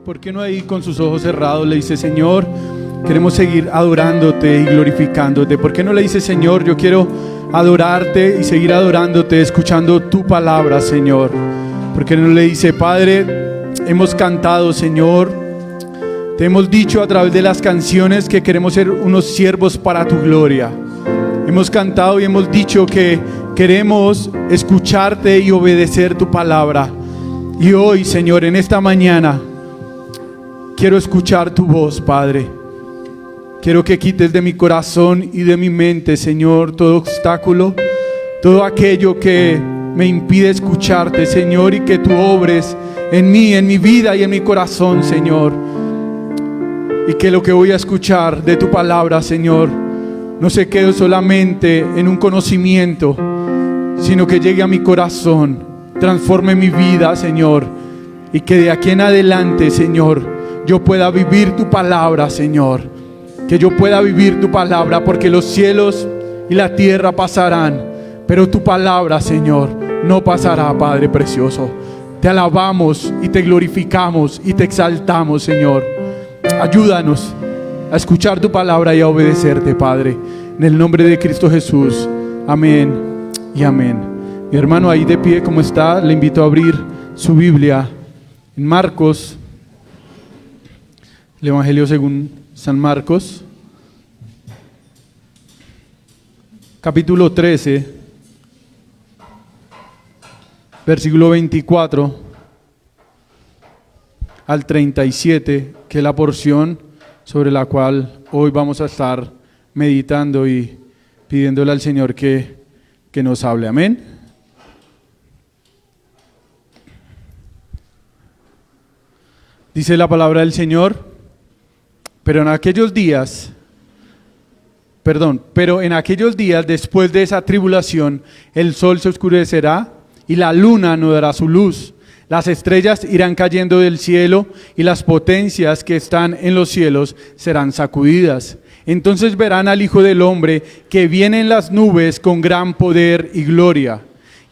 ¿por qué no ahí con sus ojos cerrados le dice: Señor, queremos seguir adorándote y glorificándote? ¿Por qué no le dice: Señor, yo quiero adorarte y seguir adorándote, escuchando tu palabra, Señor? ¿Por qué no le dice: Padre, hemos cantado, Señor, te hemos dicho a través de las canciones que queremos ser unos siervos para tu gloria? Hemos cantado y hemos dicho que queremos escucharte y obedecer tu palabra. Y hoy, Señor, en esta mañana, quiero escuchar tu voz, Padre. Quiero que quites de mi corazón y de mi mente, Señor, todo obstáculo, todo aquello que me impide escucharte, Señor, y que tú obres en mí, en mi vida y en mi corazón, Señor. Y que lo que voy a escuchar de tu palabra, Señor, no se quede solamente en un conocimiento, sino que llegue a mi corazón, transforme mi vida, Señor, y que de aquí en adelante, Señor, yo pueda vivir tu palabra, Señor. Que yo pueda vivir tu palabra, porque los cielos y la tierra pasarán, pero tu palabra, Señor, no pasará, Padre precioso. Te alabamos y te glorificamos y te exaltamos, Señor. Ayúdanos a escuchar tu palabra y a obedecerte, Padre. En el nombre de Cristo Jesús. Amén y amén. Mi hermano ahí de pie, como está, le invito a abrir su Biblia en Marcos, el Evangelio según San Marcos, capítulo 13, versículo 24 al 37, que es la porción sobre la cual hoy vamos a estar meditando y pidiéndole al Señor que nos hable. Amén. Dice la palabra del Señor: Pero en aquellos días, después de esa tribulación, el sol se oscurecerá y la luna no dará su luz. Las estrellas irán cayendo del cielo y las potencias que están en los cielos serán sacudidas. Entonces verán al Hijo del Hombre que viene en las nubes con gran poder y gloria.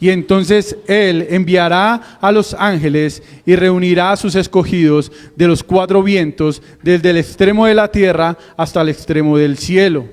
Y entonces Él enviará a los ángeles y reunirá a sus escogidos de los cuatro vientos, desde el extremo de la tierra hasta el extremo del cielo.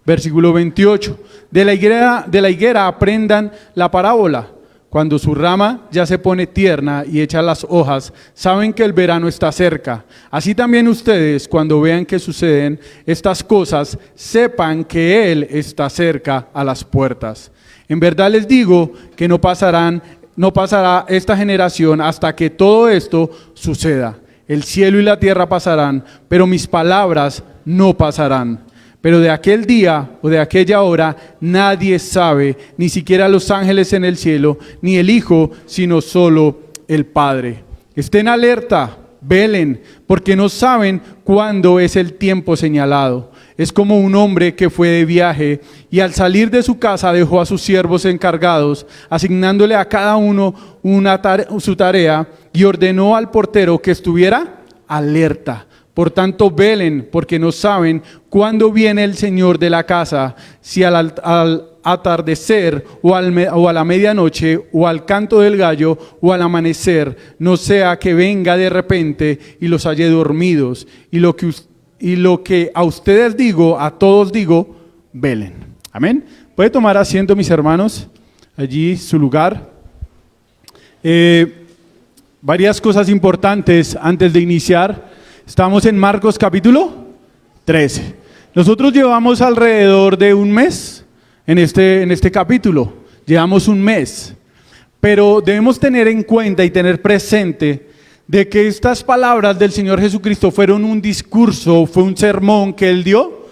Versículo 28. De la higuera aprendan la parábola. Cuando su rama ya se pone tierna y echa las hojas, saben que el verano está cerca. Así también ustedes, cuando vean que suceden estas cosas, sepan que Él está cerca a las puertas. En verdad les digo que no pasará esta generación hasta que todo esto suceda. El cielo y la tierra pasarán, pero mis palabras no pasarán. Pero de aquel día o de aquella hora nadie sabe, ni siquiera los ángeles en el cielo, ni el Hijo, sino solo el Padre. Estén alerta, velen, porque no saben cuándo es el tiempo señalado. Es como un hombre que fue de viaje y al salir de su casa dejó a sus siervos encargados, asignándole a cada uno su tarea, y ordenó al portero que estuviera alerta. Por tanto, velen, porque no saben cuándo viene el Señor de la casa, si al atardecer o a la medianoche o al canto del gallo o al amanecer, no sea que venga de repente y los halle dormidos. Y lo que a ustedes digo, a todos digo, velen. Amén. Puede tomar asiento, mis hermanos, allí su lugar. Varias cosas importantes antes de iniciar. Estamos en Marcos capítulo 13. Nosotros llevamos alrededor de un mes en este capítulo. Llevamos un mes. Pero debemos tener en cuenta y tener presente de que estas palabras del Señor Jesucristo fueron un discurso, fue un sermón que Él dio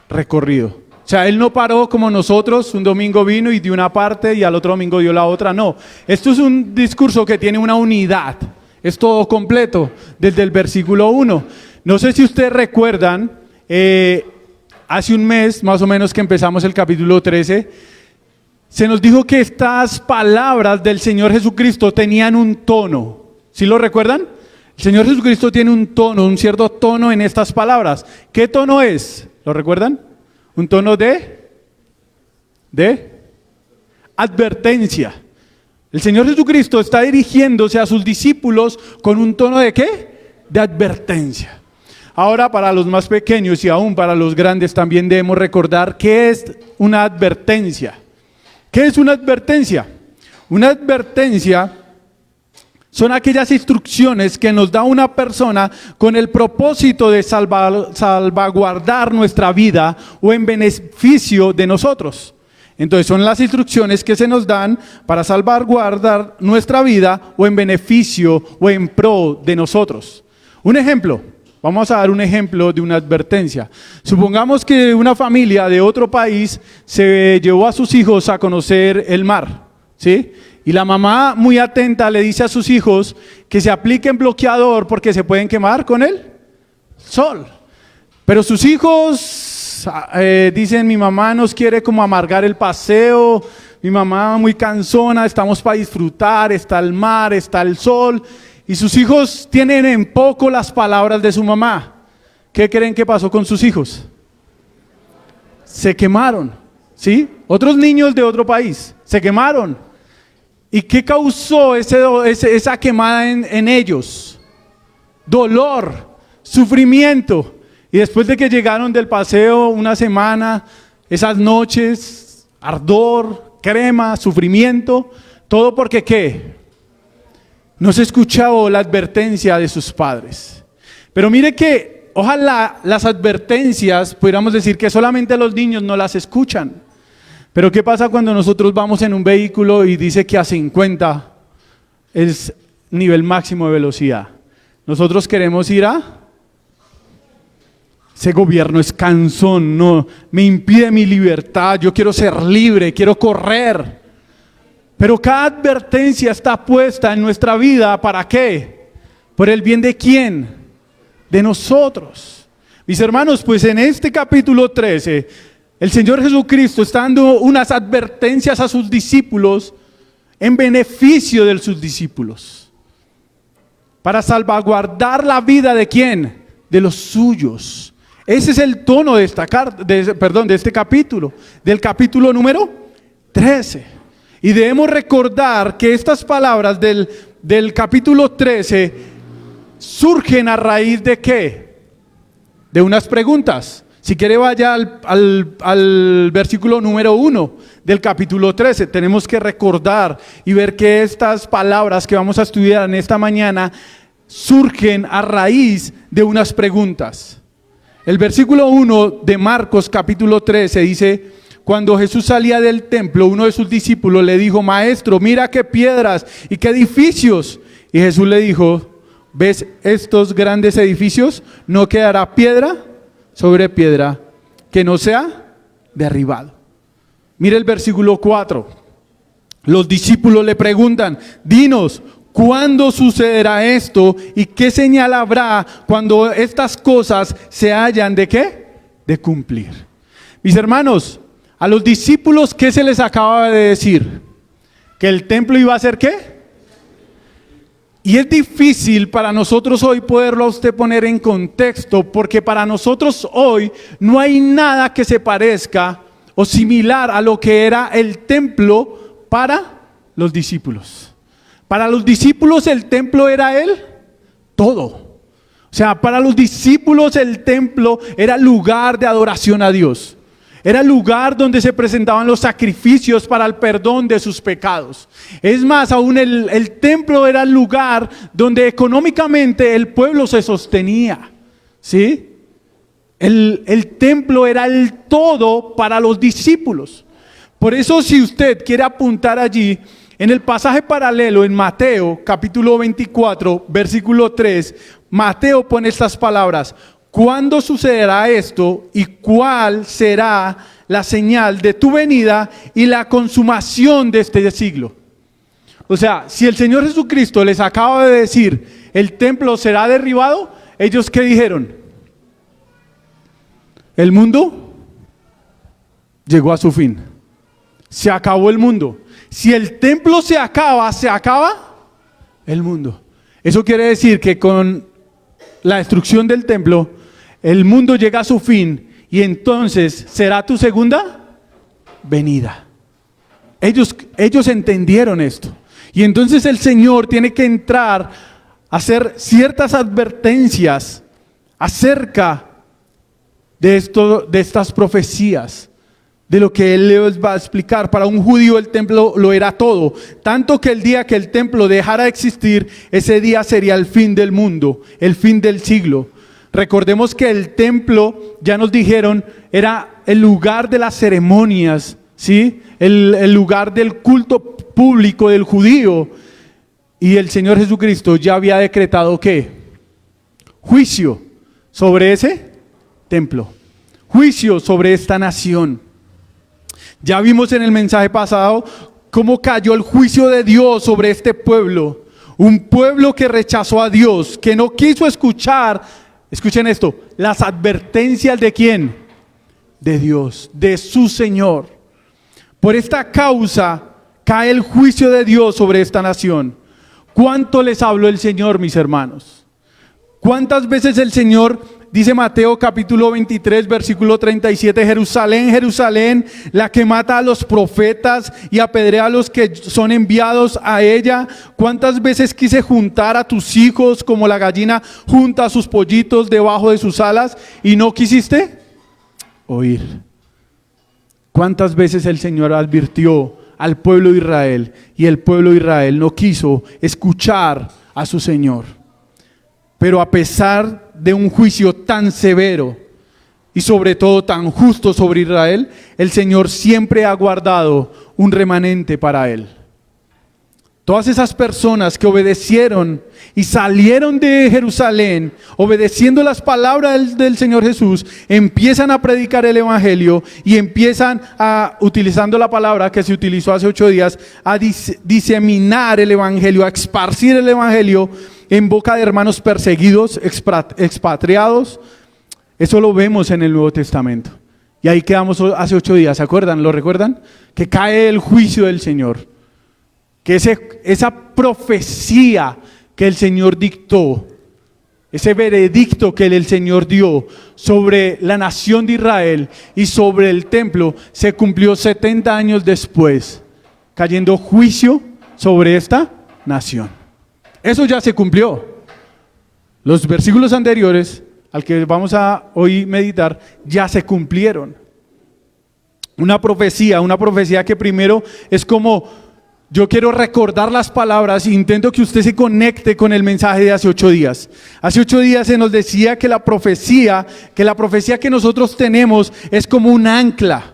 recorrido. O sea, Él no paró como nosotros, un domingo vino y dio una parte y al otro domingo dio la otra. No, esto es un discurso que tiene una unidad. Es todo completo, desde el versículo 1. No sé si ustedes recuerdan, hace un mes más o menos que empezamos el capítulo 13, se nos dijo que estas palabras del Señor Jesucristo tenían un tono. ¿Sí lo recuerdan? El Señor Jesucristo tiene un tono, un cierto tono en estas palabras. ¿Qué tono es? ¿Lo recuerdan? Un tono de advertencia. El Señor Jesucristo está dirigiéndose a sus discípulos con un tono ¿de qué? de advertencia. Ahora, para los más pequeños y aún para los grandes también debemos recordar qué es una advertencia. ¿Qué es una advertencia? Una advertencia son aquellas instrucciones que nos da una persona con el propósito de salvaguardar nuestra vida o en beneficio de nosotros. Entonces son las instrucciones que se nos dan para salvaguardar nuestra vida o en beneficio o en pro de nosotros. Un ejemplo, vamos a dar un ejemplo de una advertencia. Supongamos que una familia de otro país se llevó a sus hijos a conocer el mar, ¿sí? Y la mamá, muy atenta, le dice a sus hijos que se apliquen bloqueador porque se pueden quemar con el sol. Pero sus hijos dicen, mi mamá nos quiere como amargar el paseo, mi mamá muy cansona, estamos para disfrutar, está el mar, está el sol. Y sus hijos tienen en poco las palabras de su mamá. ¿Qué creen que pasó con sus hijos? Se quemaron, ¿sí? Otros niños de otro país se quemaron. ¿Y qué causó esa quemada en ellos? Dolor, sufrimiento. Y después de que llegaron del paseo una semana, esas noches, ardor, crema, sufrimiento, todo porque ¿qué? No se escuchaba la advertencia de sus padres. Pero mire que ojalá las advertencias, pudiéramos decir que solamente los niños no las escuchan. Pero ¿qué pasa cuando nosotros vamos en un vehículo y dice que a 50 es nivel máximo de velocidad? Nosotros queremos ir ese gobierno es cansón, no, me impide mi libertad, yo quiero ser libre, quiero correr. Pero cada advertencia está puesta en nuestra vida, ¿para qué? ¿Por el bien de quién? De nosotros. Mis hermanos, pues en este capítulo 13... el Señor Jesucristo está dando unas advertencias a sus discípulos en beneficio de sus discípulos. Para salvaguardar la vida ¿de quién? De los suyos. Ese es el tono de este capítulo, del capítulo número 13. Y debemos recordar que estas palabras del capítulo 13 surgen a raíz ¿de qué? De unas preguntas. Si quiere vaya al versículo número 1 del capítulo 13. Tenemos que recordar y ver que estas palabras que vamos a estudiar en esta mañana surgen a raíz de unas preguntas. El versículo 1 de Marcos capítulo 13 dice: cuando Jesús salía del templo, uno de sus discípulos le dijo: Maestro, mira qué piedras y qué edificios. Y Jesús le dijo: ¿ves estos grandes edificios? No quedará piedra sobre piedra que no sea derribado. Mire el versículo 4. Los discípulos le preguntan: dinos, ¿cuándo sucederá esto? ¿Y qué señal habrá cuando estas cosas se hayan de qué? De cumplir. Mis hermanos, a los discípulos, ¿qué se les acaba de decir? ¿Que el templo iba a ser qué? Y es difícil para nosotros hoy poderlo a usted poner en contexto, porque para nosotros hoy no hay nada que se parezca o similar a lo que era el templo para los discípulos. Para los discípulos el templo era el todo. O sea, para los discípulos el templo era lugar de adoración a Dios. Era el lugar donde se presentaban los sacrificios para el perdón de sus pecados. Es más, aún el templo era el lugar donde económicamente el pueblo se sostenía. ¿Sí? El templo era el todo para los discípulos. Por eso, si usted quiere apuntar allí, en el pasaje paralelo en Mateo capítulo 24, versículo 3, Mateo pone estas palabras: ¿cuándo sucederá esto y cuál será la señal de tu venida y la consumación de este siglo? O sea, si el Señor Jesucristo les acaba de decir, el templo será derribado, ¿ellos qué dijeron? El mundo llegó a su fin. Se acabó el mundo. Si el templo se acaba el mundo. Eso quiere decir que con la destrucción del templo, el mundo llega a su fin y entonces será tu segunda venida. Ellos entendieron esto. Y entonces el Señor tiene que entrar hacer ciertas advertencias acerca de estas profecías, de lo que él les va a explicar. Para un judío el templo lo era todo, tanto que el día que el templo dejara de existir, ese día sería el fin del mundo, el fin del siglo. Recordemos que el templo, ya nos dijeron, era el lugar de las ceremonias, ¿sí? El lugar del culto público del judío. Y el Señor Jesucristo ya había decretado ¿qué? Juicio sobre ese templo, juicio sobre esta nación. Ya vimos en el mensaje pasado cómo cayó el juicio de Dios sobre este pueblo, un pueblo que rechazó a Dios, que no quiso escuchar, escuchen esto, las advertencias de ¿quién? De Dios, de su Señor. Por esta causa cae el juicio de Dios sobre esta nación. ¿Cuánto les habló el Señor, mis hermanos? ¿Cuántas veces el Señor, dice Mateo capítulo 23, versículo 37, Jerusalén, Jerusalén, la que mata a los profetas y apedrea a los que son enviados a ella? ¿Cuántas veces quise juntar a tus hijos como la gallina junta a sus pollitos debajo de sus alas y no quisiste oír? ¿Cuántas veces el Señor advirtió al pueblo de Israel y el pueblo de Israel no quiso escuchar a su Señor? Pero a pesar de un juicio tan severo y sobre todo tan justo sobre Israel, el Señor siempre ha guardado un remanente para él. Todas esas personas que obedecieron y salieron de Jerusalén, obedeciendo las palabras del Señor Jesús, empiezan a predicar el Evangelio y empiezan a, utilizando la palabra que se utilizó hace 8 días, a diseminar el Evangelio, a esparcir el Evangelio en boca de hermanos perseguidos, expatriados. Eso lo vemos en el Nuevo Testamento. Y ahí quedamos hace 8 días, ¿se acuerdan? ¿Lo recuerdan? Que cae el juicio del Señor. Que esa profecía que el Señor dictó, ese veredicto que el Señor dio sobre la nación de Israel y sobre el templo, se cumplió 70 años después, cayendo juicio sobre esta nación. Eso ya se cumplió. Los versículos anteriores al que vamos a hoy meditar ya se cumplieron. Una profecía que primero es como: yo quiero recordar las palabras e intento que usted se conecte con el mensaje de hace 8 días. Hace 8 días se nos decía que la profecía que nosotros tenemos es como un ancla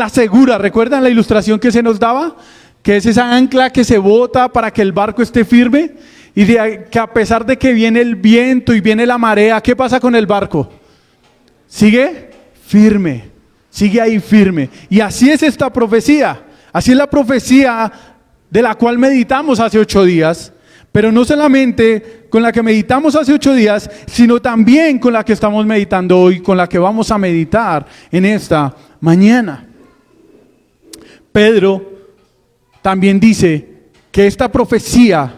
segura. ¿Recuerdan la ilustración que se nos daba? Que es esa ancla que se bota para que el barco esté firme y que a pesar de que viene el viento y viene la marea, ¿qué pasa con el barco? Sigue firme, sigue ahí firme. Y así es esta profecía. Así es la profecía de la cual meditamos hace 8 días, pero no solamente con la que meditamos hace 8 días, sino también con la que estamos meditando hoy, con la que vamos a meditar en esta mañana. Pedro también dice que esta profecía,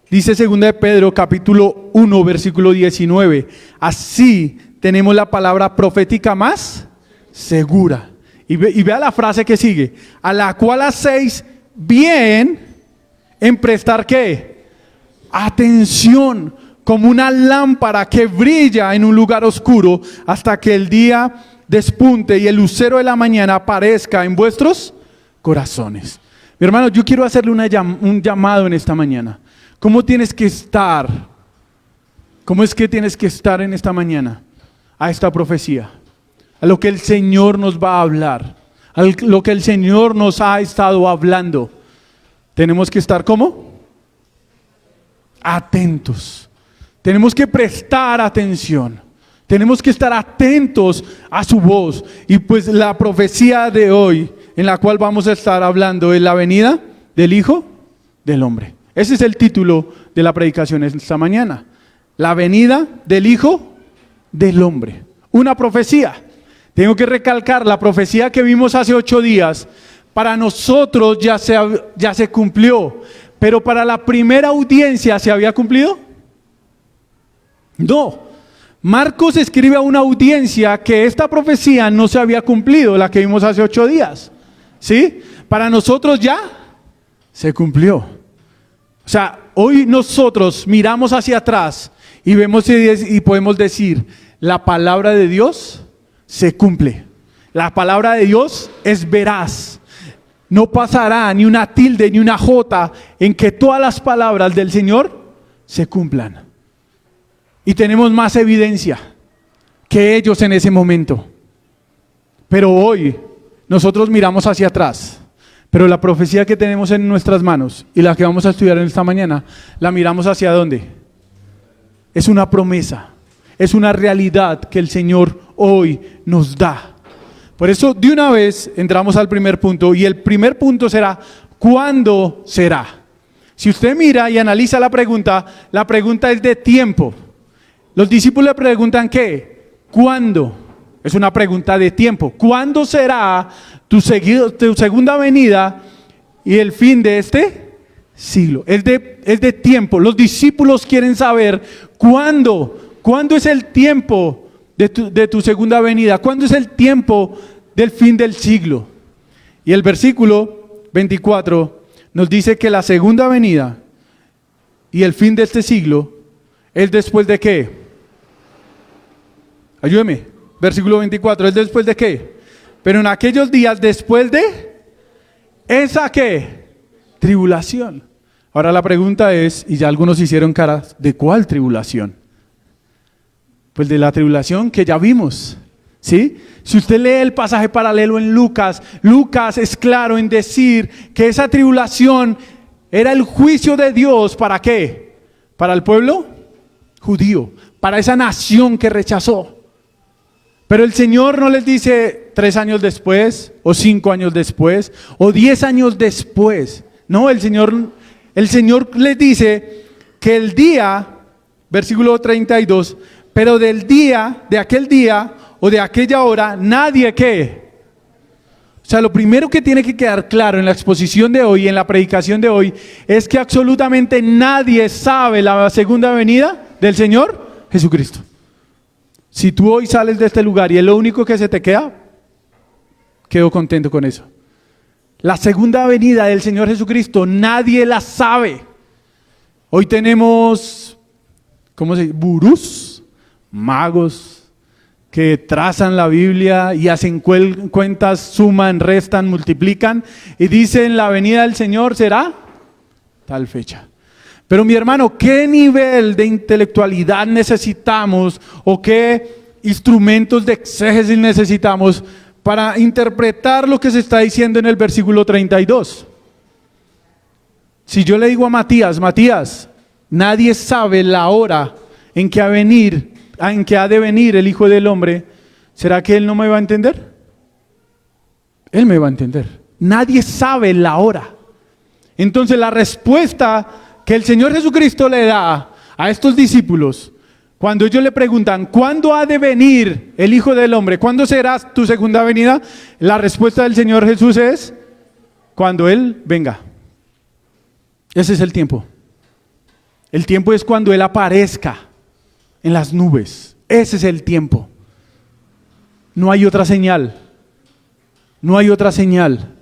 dice 2 de Pedro capítulo 1 versículo 19, así tenemos la palabra profética más segura. Y vea la frase que sigue: a la cual hacéis bien en prestar ¿qué? Atención, como una lámpara que brilla en un lugar oscuro hasta que el día despunte y el lucero de la mañana aparezca en vuestros corazones. Mi hermano, yo quiero hacerle un llamado en esta mañana. ¿Cómo tienes que estar? ¿Cómo es que tienes que estar en esta mañana? A esta profecía, a lo que el Señor nos va a hablar, a lo que el Señor nos ha estado hablando. Tenemos que estar ¿cómo? Atentos. Tenemos que prestar atención. Tenemos que estar atentos a su voz. Y pues la profecía de hoy, en la cual vamos a estar hablando, es la venida del Hijo del Hombre. Ese es el título de la predicación esta mañana. La venida del Hijo del Hombre. Una profecía. Tengo que recalcar, la profecía que vimos hace 8 días, para nosotros ya se cumplió, pero para la primera audiencia, ¿se había cumplido? No. Marcos escribe a una audiencia que esta profecía no se había cumplido, la que vimos hace 8 días. ¿Sí? Para nosotros ya se cumplió. O sea, hoy nosotros miramos hacia atrás y vemos y podemos decir, la palabra de Dios se cumple. La palabra de Dios es veraz. No pasará ni una tilde ni una jota en que todas las palabras del Señor se cumplan. Y tenemos más evidencia que ellos en ese momento. Pero hoy nosotros miramos hacia atrás. Pero la profecía que tenemos en nuestras manos y la que vamos a estudiar en esta mañana, la miramos hacia ¿dónde? Es una promesa, es una realidad que el Señor hoy nos da. Por eso de una vez entramos al primer punto, y el primer punto será, ¿cuándo será? Si usted mira y analiza la pregunta es de tiempo. Los discípulos le preguntan ¿qué? ¿Cuándo? Es una pregunta de tiempo. ¿Cuándo será tu segunda venida y el fin de este siglo? Es de tiempo. Los discípulos quieren saber ¿cuándo es el tiempo de tu segunda venida? ¿Cuándo es el tiempo del fin del siglo? Y el versículo 24 nos dice que la segunda venida y el fin de este siglo es después de ¿qué? Ayúdeme. Versículo 24, ¿es después de qué? Pero en aquellos días después de esa ¿qué? Tribulación. Ahora la pregunta es, y ya algunos hicieron caras, ¿de cuál tribulación? Pues de la tribulación que ya vimos, ¿sí? Si usted lee el pasaje paralelo en Lucas, Lucas es claro en decir que esa tribulación era el juicio de Dios, ¿para qué? Para el pueblo judío, para esa nación que rechazó. Pero el Señor no les dice 3 años después, o 5 años después, o 10 años después. No, el Señor les dice que el día, versículo 32, pero del día, de aquel día, o de aquella hora, nadie ¿qué? O sea, lo primero que tiene que quedar claro en la exposición de hoy, en la predicación de hoy, es que absolutamente nadie sabe la segunda venida del Señor Jesucristo. Si tú hoy sales de este lugar y es lo único que se te queda, quedo contento con eso. La segunda venida del Señor Jesucristo, nadie la sabe. Hoy tenemos, ¿cómo se dice? Gurús, magos, que trazan la Biblia y hacen cuentas, suman, restan, multiplican y dicen la venida del Señor será tal fecha. Pero mi hermano, ¿qué nivel de intelectualidad necesitamos o qué instrumentos de exégesis necesitamos para interpretar lo que se está diciendo en el versículo 32? Si yo le digo a Matías, nadie sabe la hora en que ha de venir el Hijo del Hombre, ¿será que él no me va a entender? Él me va a entender. Nadie sabe la hora. Entonces la respuesta que el Señor Jesucristo le da a estos discípulos, cuando ellos le preguntan, ¿cuándo ha de venir el Hijo del Hombre? ¿Cuándo será tu segunda venida? La respuesta del Señor Jesús es, cuando Él venga. Ese es el tiempo. El tiempo es cuando Él aparezca en las nubes. Ese es el tiempo. No hay otra señal. No hay otra señal.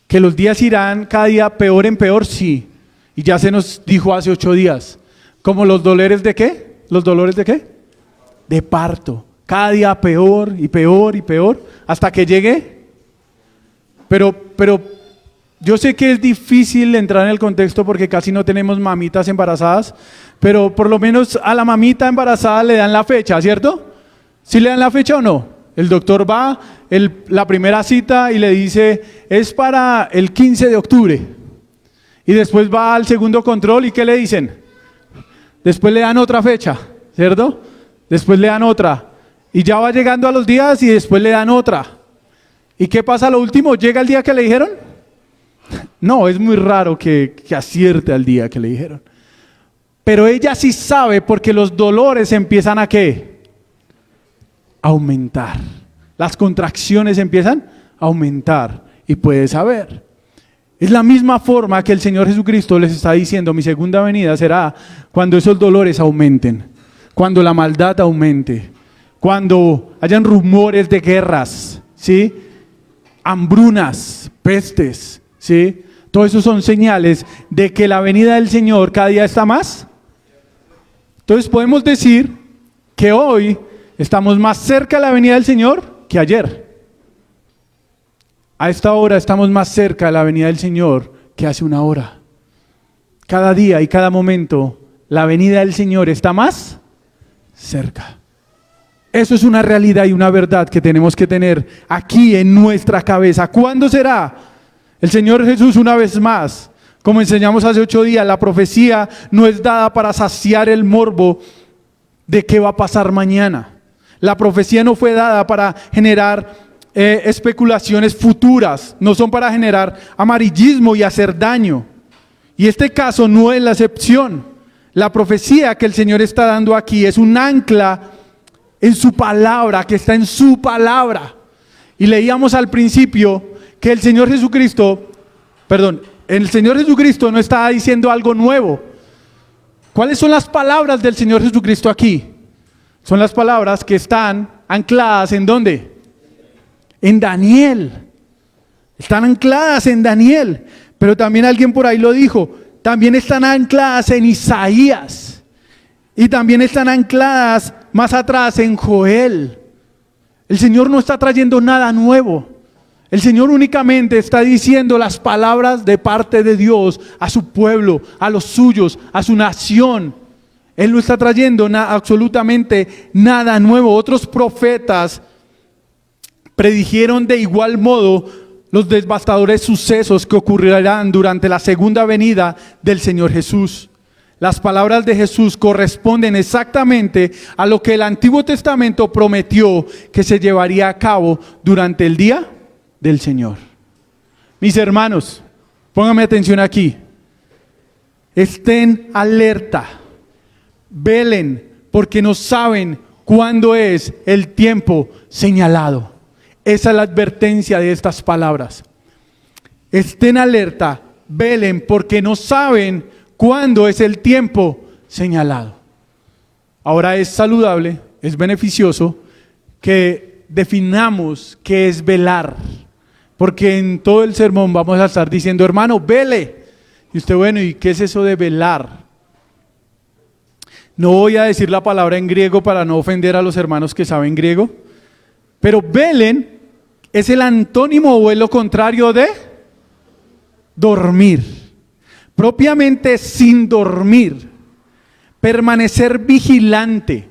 Que los días irán cada día peor en peor, sí. Y ya se nos dijo hace 8 días, como los dolores de ¿qué? ¿Los dolores de qué? De parto. Cada día peor y peor y peor, hasta que llegue. Pero yo sé que es difícil entrar en el contexto porque casi no tenemos mamitas embarazadas, pero por lo menos a la mamita embarazada le dan la fecha, ¿cierto? ¿Sí le dan la fecha o no? El doctor va, la primera cita y le dice, es para el 15 de octubre. Y después va al segundo control y ¿qué le dicen? Después le dan otra fecha, ¿cierto? Después le dan otra. Y ya va llegando a los días y después le dan otra. ¿Y qué pasa a lo último? ¿Llega el día que le dijeron? No, es muy raro que acierte al día que le dijeron. Pero ella sí sabe porque los dolores empiezan a ¿qué? Aumentar. Las contracciones empiezan a aumentar y puede saber. Es la misma forma que el Señor Jesucristo les está diciendo, mi segunda venida será cuando esos dolores aumenten, cuando la maldad aumente, cuando hayan rumores de guerras, ¿sí? Hambrunas, pestes, ¿sí? Todo eso son señales de que la venida del Señor cada día está más. Entonces podemos decir que hoy estamos más cerca de la venida del Señor que ayer. A esta hora estamos más cerca de la venida del Señor que hace una hora. Cada día y cada momento la venida del Señor está más cerca. Eso es una realidad y una verdad que tenemos que tener aquí en nuestra cabeza. ¿Cuándo será? El Señor Jesús, una vez más, como enseñamos hace 8 días, la profecía no es dada para saciar el morbo de qué va a pasar mañana. La profecía no fue dada para generar especulaciones futuras, no son para generar amarillismo y hacer daño. Y este caso no es la excepción. La profecía que el Señor está dando aquí es un ancla en su palabra, que está en su palabra. Y leíamos al principio que el Señor Jesucristo no está diciendo algo nuevo. ¿Cuáles son las palabras del Señor Jesucristo aquí? Son las palabras que están ancladas ¿en dónde? En Daniel. Están ancladas en Daniel. Pero también alguien por ahí lo dijo, también están ancladas en Isaías. Y también están ancladas más atrás en Joel. El Señor no está trayendo nada nuevo. El Señor únicamente está diciendo las palabras de parte de Dios a su pueblo, a los suyos, a su nación. Él no está trayendo absolutamente nada nuevo. Otros profetas predijeron de igual modo los devastadores sucesos que ocurrirán durante la segunda venida del Señor Jesús. Las palabras de Jesús corresponden exactamente a lo que el Antiguo Testamento prometió que se llevaría a cabo durante el día del Señor. Mis hermanos, pónganme atención aquí. Estén alerta, velen, porque no saben cuándo es el tiempo señalado. Esa es la advertencia de estas palabras. Estén alerta, velen, porque no saben cuándo es el tiempo señalado. Ahora es saludable, es beneficioso que definamos qué es velar, porque en todo el sermón vamos a estar diciendo, hermano, vele. Y usted, bueno, ¿y qué es eso de velar? No voy a decir la palabra en griego para no ofender a los hermanos que saben griego, pero velen es el antónimo o es lo contrario de dormir. Propiamente sin dormir, permanecer vigilante,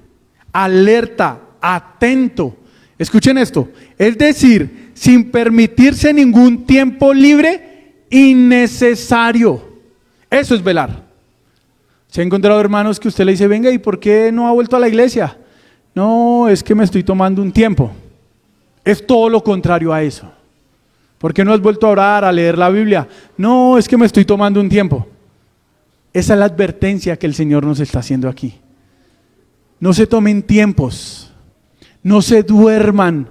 alerta, atento. Escuchen esto, es decir, sin permitirse ningún tiempo libre innecesario. Eso es velar. ¿Se ha encontrado hermanos que usted le dice, venga, ¿y por qué no ha vuelto a la iglesia? No, es que me estoy tomando un tiempo. Es todo lo contrario a eso. ¿Por qué no has vuelto a orar, a leer la Biblia? No, es que me estoy tomando un tiempo. Esa es la advertencia que el Señor nos está haciendo aquí. No se tomen tiempos, no se duerman.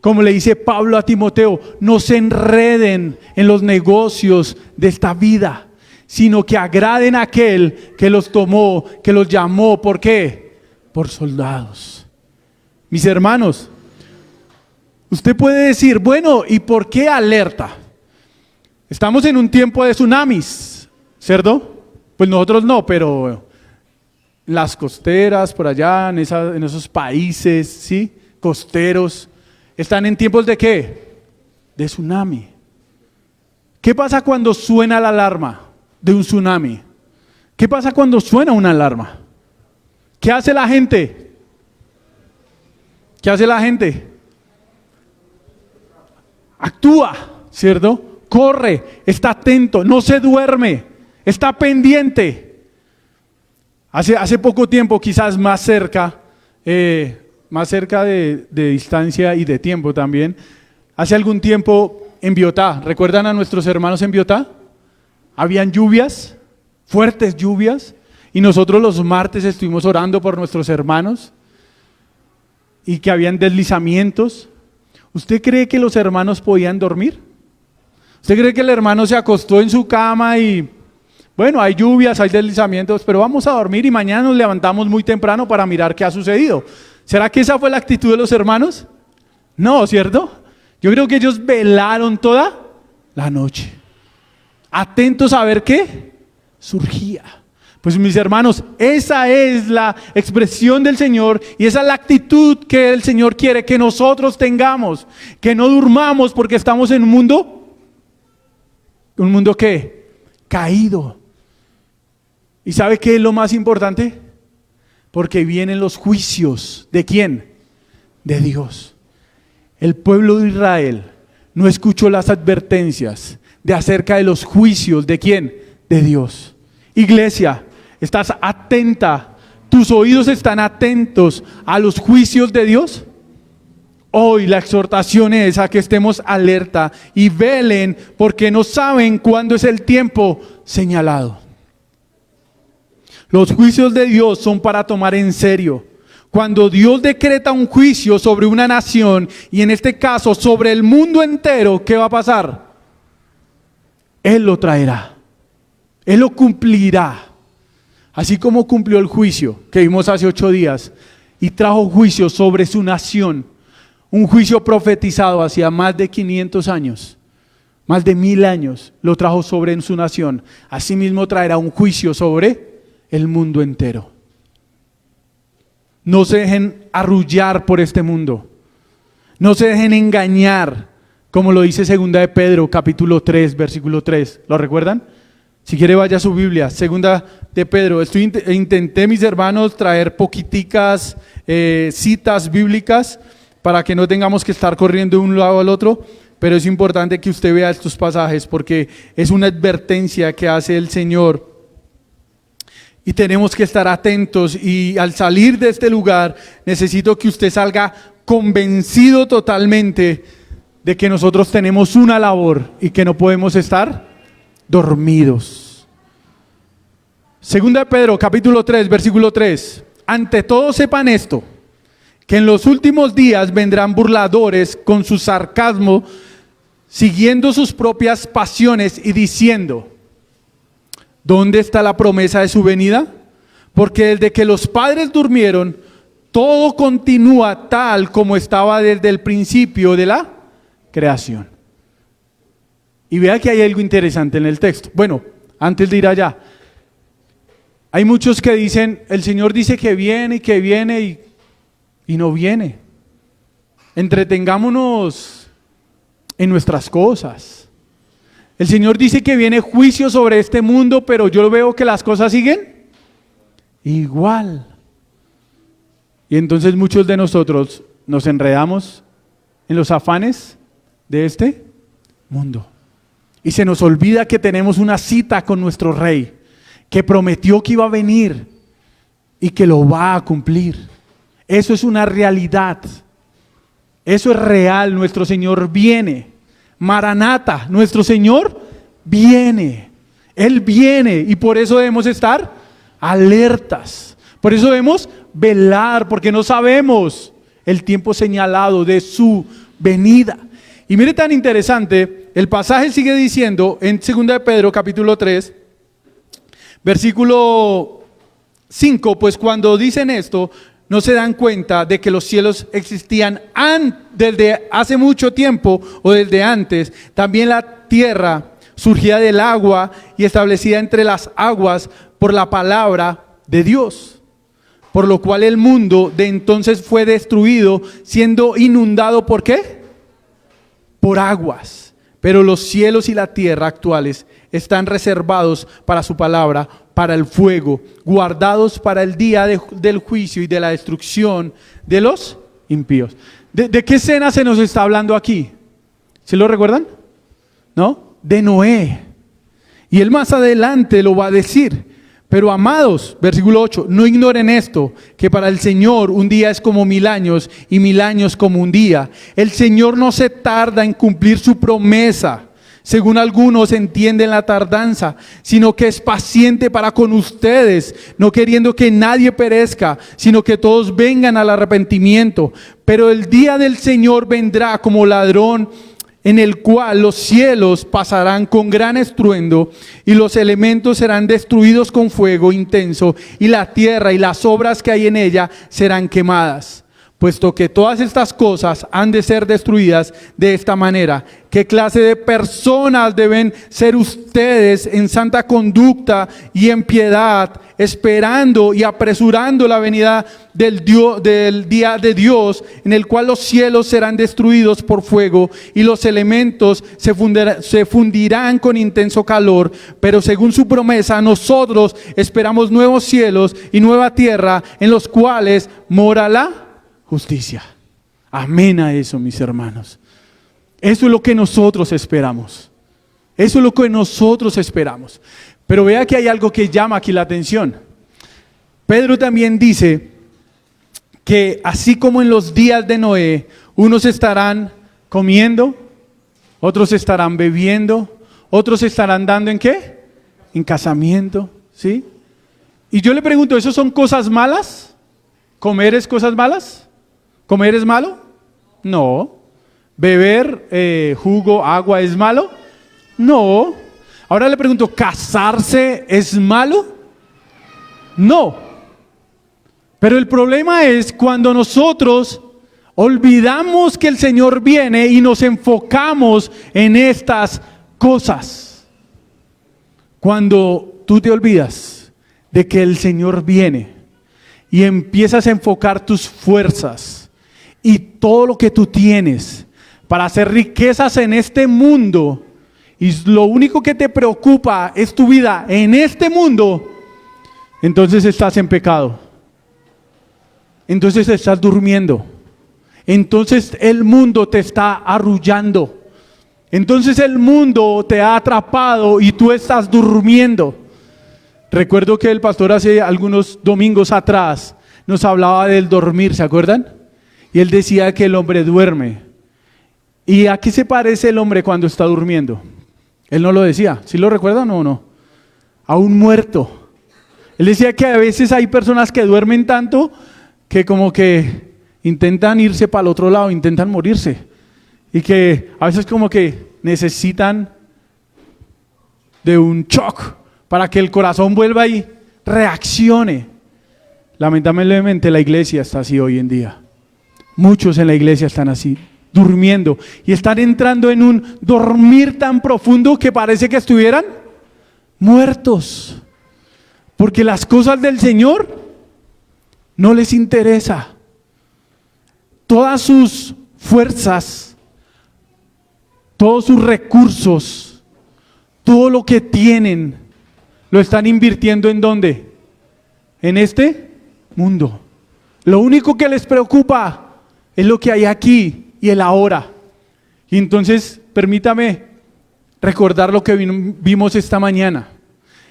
Como le dice Pablo a Timoteo, no se enreden en los negocios de esta vida, sino que agraden a aquel que los tomó, que los llamó. ¿Por qué? Por soldados. Mis hermanos, usted puede decir, bueno, ¿y por qué alerta? Estamos en un tiempo de tsunamis, ¿cierto? Pues nosotros no, pero las costeras por allá, en esos países, ¿sí? Costeros, están en tiempos ¿de qué? De tsunami. ¿Qué pasa cuando suena la alarma de un tsunami? ¿Qué pasa cuando suena una alarma? ¿Qué hace la gente? ¿Qué hace la gente? Actúa, ¿cierto? Corre, está atento, no se duerme, está pendiente. Hace poco tiempo, quizás más cerca de distancia y de tiempo también, hace algún tiempo en Biotá, ¿recuerdan a nuestros hermanos en Biotá? Habían lluvias, fuertes lluvias, y nosotros los martes estuvimos orando por nuestros hermanos, y que habían deslizamientos. ¿Usted cree que los hermanos podían dormir? ¿Usted cree que el hermano se acostó en su cama y, bueno, hay lluvias, hay deslizamientos, pero vamos a dormir y mañana nos levantamos muy temprano para mirar qué ha sucedido? ¿Será que esa fue la actitud de los hermanos? No, ¿cierto? Yo creo que ellos velaron toda la noche. atentos a ver qué surgía. Pues mis hermanos, esa es la expresión del Señor y esa es la actitud que el Señor quiere que nosotros tengamos, que no durmamos porque estamos en un mundo ¿qué? Caído. ¿Y sabe qué es lo más importante? Porque vienen los juicios. ¿De quién? De Dios. El pueblo de Israel no escuchó las advertencias de acerca de los juicios. ¿De quién? De Dios. Iglesia, ¿estás atenta? ¿Tus oídos están atentos a los juicios de Dios? Hoy la exhortación es a que estemos alerta y velen porque no saben cuándo es el tiempo señalado. Los juicios de Dios son para tomar en serio. Cuando Dios decreta un juicio sobre una nación y en este caso sobre el mundo entero, ¿qué va a pasar? Él lo traerá. Él lo cumplirá. Así como cumplió el juicio que vimos hace 8 días y trajo juicio sobre su nación. Un juicio profetizado hacia más de 500 años. Más de 1000 años lo trajo sobre su nación. Asimismo traerá un juicio sobre el mundo entero. No se dejen arrullar por este mundo. No se dejen engañar, como lo dice 2 de Pedro, capítulo 3, versículo 3. ¿Lo recuerdan? Si quiere vaya a su Biblia, 2 de Pedro. Intenté, mis hermanos, traer poquiticas citas bíblicas para que no tengamos que estar corriendo de un lado al otro, pero es importante que usted vea estos pasajes porque es una advertencia que hace el Señor. Y tenemos que estar atentos y al salir de este lugar necesito que usted salga convencido totalmente de que nosotros tenemos una labor y que no podemos estar dormidos. Segunda de Pedro capítulo 3 versículo 3. Ante todo sepan esto, que en los últimos días vendrán burladores con su sarcasmo, siguiendo sus propias pasiones y diciendo: ¿dónde está la promesa de su venida? Porque desde que los padres durmieron, todo continúa tal como estaba desde el principio de la creación. Y vea que hay algo interesante en el texto. Bueno, antes de ir allá, hay muchos que dicen, el Señor dice que viene y no viene. Entretengámonos en nuestras cosas. El Señor dice que viene juicio sobre este mundo, pero yo veo que las cosas siguen igual. Y entonces muchos de nosotros nos enredamos en los afanes de este mundo. Y se nos olvida que tenemos una cita con nuestro Rey, que prometió que iba a venir y que lo va a cumplir. Eso es una realidad. Eso es real. Nuestro Señor viene. Maranata, nuestro Señor viene. Él viene y por eso debemos estar alertas. Por eso debemos velar, porque no sabemos el tiempo señalado de su venida. Y mire tan interesante, el pasaje sigue diciendo en 2 de Pedro capítulo 3, versículo 5, pues cuando dicen esto, no se dan cuenta de que los cielos existían desde hace mucho tiempo o desde antes. También la tierra surgía del agua y establecida entre las aguas por la palabra de Dios. Por lo cual el mundo de entonces fue destruido, siendo inundado ¿por qué? Por aguas. Pero los cielos y la tierra actuales están reservados para su palabra, para el fuego, guardados para el día del juicio y de la destrucción de los impíos. ¿De qué escena se nos está hablando aquí? ¿Se lo recuerdan? ¿No? De Noé. Y él más adelante lo va a decir. Pero amados, versículo 8, no ignoren esto, que para el Señor un día es como 1000 años y 1000 años como un día. El Señor no se tarda en cumplir su promesa, según algunos entienden la tardanza, sino que es paciente para con ustedes, no queriendo que nadie perezca, sino que todos vengan al arrepentimiento. Pero el día del Señor vendrá como ladrón, en el cual los cielos pasarán con gran estruendo y los elementos serán destruidos con fuego intenso y la tierra y las obras que hay en ella serán quemadas. puesto que todas estas cosas han de ser destruidas de esta manera. ¿Qué clase de personas deben ser ustedes en santa conducta y en piedad, esperando y apresurando la venida del día de Dios, en el cual los cielos serán destruidos por fuego y los elementos se fundirán con intenso calor? Pero según su promesa, nosotros esperamos nuevos cielos y nueva tierra, en los cuales mora la justicia. Amén a eso, mis hermanos. Eso es lo que nosotros esperamos. Eso es lo que nosotros esperamos. Pero vea que hay algo que llama aquí la atención. Pedro también dice que así como en los días de Noé, unos estarán comiendo, otros estarán bebiendo, otros estarán dando ¿en qué? En casamiento, ¿sí? Y yo le pregunto, ¿eso son cosas malas? ¿Comer es cosas malas? ¿Comer es malo? No. ¿Beber jugo, agua es malo? No. Ahora le pregunto, ¿casarse es malo? No. Pero el problema es cuando nosotros olvidamos que el Señor viene y nos enfocamos en estas cosas. Cuando tú te olvidas de que el Señor viene y empiezas a enfocar tus fuerzas y todo lo que tú tienes para hacer riquezas en este mundo, y lo único que te preocupa es tu vida en este mundo, entonces estás en pecado. Entonces estás durmiendo. Entonces el mundo te está arrullando. Entonces el mundo te ha atrapado y tú estás durmiendo. Recuerdo que el pastor hace algunos domingos atrás nos hablaba del dormir, ¿se acuerdan? Y él decía que el hombre duerme. ¿Y a qué se parece el hombre cuando está durmiendo? Él no lo decía. ¿Sí lo recuerdan o no? A un muerto. Él decía que a veces hay personas que duermen tanto que como que intentan irse para el otro lado, intentan morirse. Y que a veces como que necesitan de un shock para que el corazón vuelva y reaccione. Lamentablemente la iglesia está así hoy en día. Muchos en la iglesia están así, durmiendo, y están entrando en un dormir tan profundo que parece que estuvieran muertos, porque las cosas del Señor no les interesa. Todas sus fuerzas, todos sus recursos, todo lo que tienen, lo están invirtiendo ¿en dónde? En este mundo. Lo único que les preocupa es lo que hay aquí y el ahora. Y entonces, permítame recordar lo que vimos esta mañana.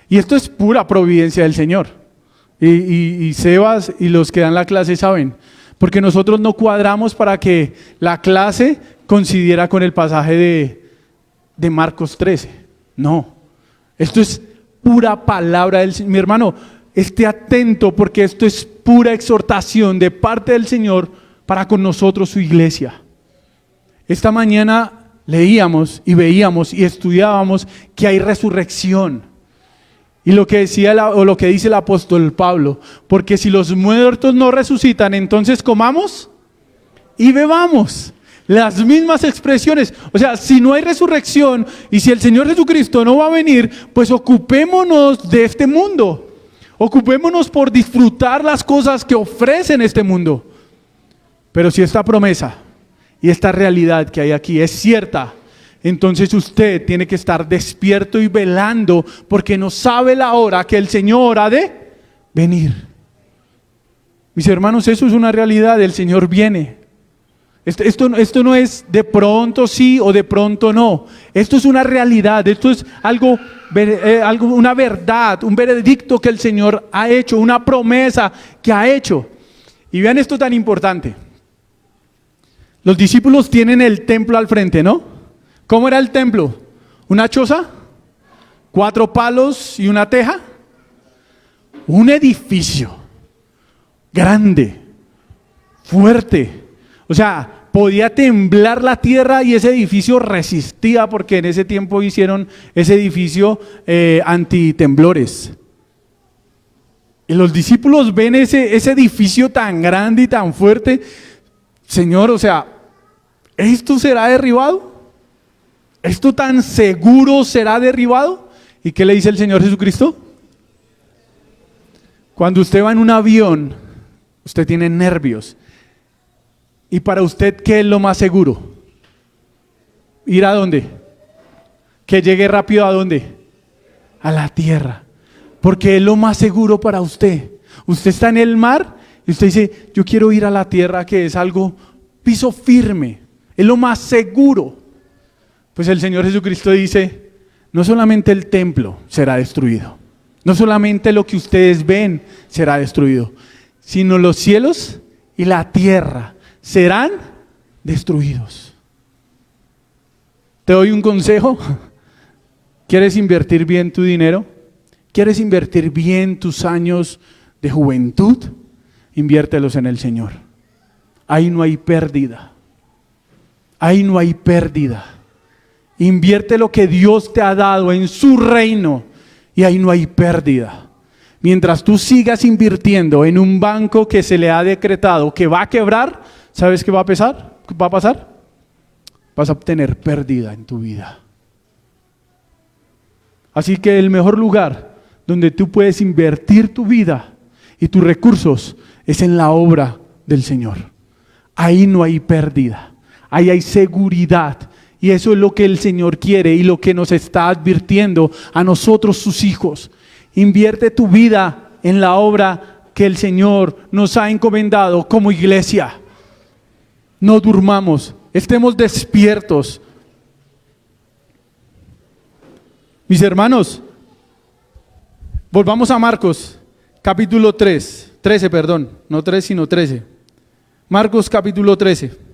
Y esto es pura providencia del Señor. Y Sebas y los que dan la clase saben. Porque nosotros no cuadramos para que la clase coincidiera con el pasaje de Marcos 13. No. Esto es pura palabra del Señor. Mi hermano, esté atento porque esto es pura exhortación de parte del Señor para con nosotros, su iglesia. Esta mañana leíamos y veíamos y estudiábamos que hay resurrección. Y lo que decía o lo que dice el apóstol Pablo, porque si los muertos no resucitan, entonces comamos y bebamos. Las mismas expresiones. O sea, si no hay resurrección y si el Señor Jesucristo no va a venir, pues ocupémonos de este mundo. Ocupémonos por disfrutar las cosas que ofrecen este mundo. Pero si esta promesa y esta realidad que hay aquí es cierta, entonces usted tiene que estar despierto y velando, porque no sabe la hora que el Señor ha de venir. Mis hermanos, eso es una realidad, el Señor viene. Esto no es de pronto sí o de pronto no. Esto es una realidad, esto es algo, una verdad, un veredicto que el Señor ha hecho, una promesa que ha hecho. Y vean esto tan importante. Los discípulos tienen el templo al frente, ¿no? ¿Cómo era el templo? ¿Una choza? ¿4 palos y una teja? Un edificio grande, fuerte. O sea, podía temblar la tierra y ese edificio resistía, porque en ese tiempo hicieron ese edificio antitemblores. Y los discípulos ven ese edificio tan grande y tan fuerte. Señor, o sea, ¿esto será derribado? ¿Esto tan seguro será derribado? ¿Y qué le dice el Señor Jesucristo? Cuando usted va en un avión, usted tiene nervios. ¿Y para usted qué es lo más seguro? ¿Ir a dónde? Que llegue rápido ¿a dónde? A la tierra. Porque es lo más seguro para usted. Usted está en el mar y usted dice, yo quiero ir a la tierra, que es algo piso firme. Es lo más seguro. Pues el Señor Jesucristo dice, no solamente el templo será destruido. No solamente lo que ustedes ven será destruido, sino los cielos y la tierra serán destruidos. Te doy un consejo. ¿Quieres invertir bien tu dinero? ¿Quieres invertir bien tus años de juventud? Inviértelos en el Señor. Ahí no hay pérdida. Ahí no hay pérdida. Invierte lo que Dios te ha dado en su reino y ahí no hay pérdida. Mientras tú sigas invirtiendo en un banco que se le ha decretado que va a quebrar, ¿sabes qué va a pasar? ¿Va a pasar? Vas a obtener pérdida en tu vida. Así que el mejor lugar donde tú puedes invertir tu vida y tus recursos es en la obra del Señor. Ahí no hay pérdida, ahí hay seguridad. Y eso es lo que el Señor quiere y lo que nos está advirtiendo a nosotros sus hijos. Invierte tu vida en la obra que el Señor nos ha encomendado como iglesia. No durmamos, estemos despiertos. Mis hermanos, volvamos a Marcos, capítulo 13, no 3 sino 13. Marcos capítulo 13.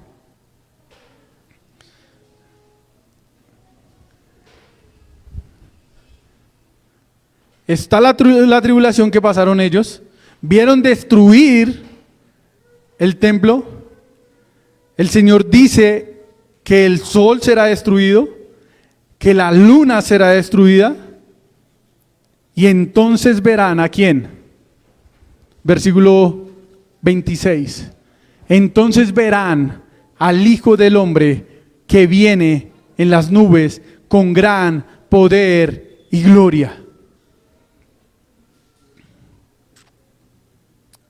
Está la tribulación que pasaron ellos, vieron destruir el templo. El Señor dice que el sol será destruido, que la luna será destruida, y entonces verán ¿a quién? Versículo 26. Entonces verán al Hijo del Hombre que viene en las nubes con gran poder y gloria.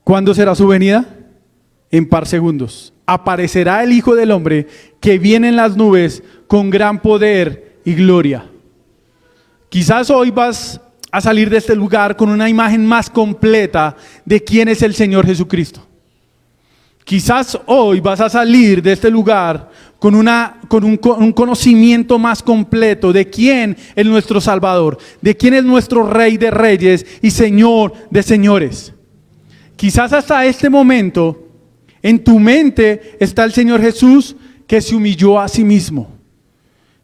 ¿Cuándo será su venida? En par segundos. Aparecerá el Hijo del Hombre que viene en las nubes con gran poder y gloria. Quizás hoy vas a salir de este lugar con una imagen más completa de quién es el Señor Jesucristo. Quizás hoy vas a salir de este lugar con un conocimiento más completo de quién es nuestro Salvador, de quién es nuestro Rey de Reyes y Señor de Señores. Quizás hasta este momento en tu mente está el Señor Jesús que se humilló a sí mismo.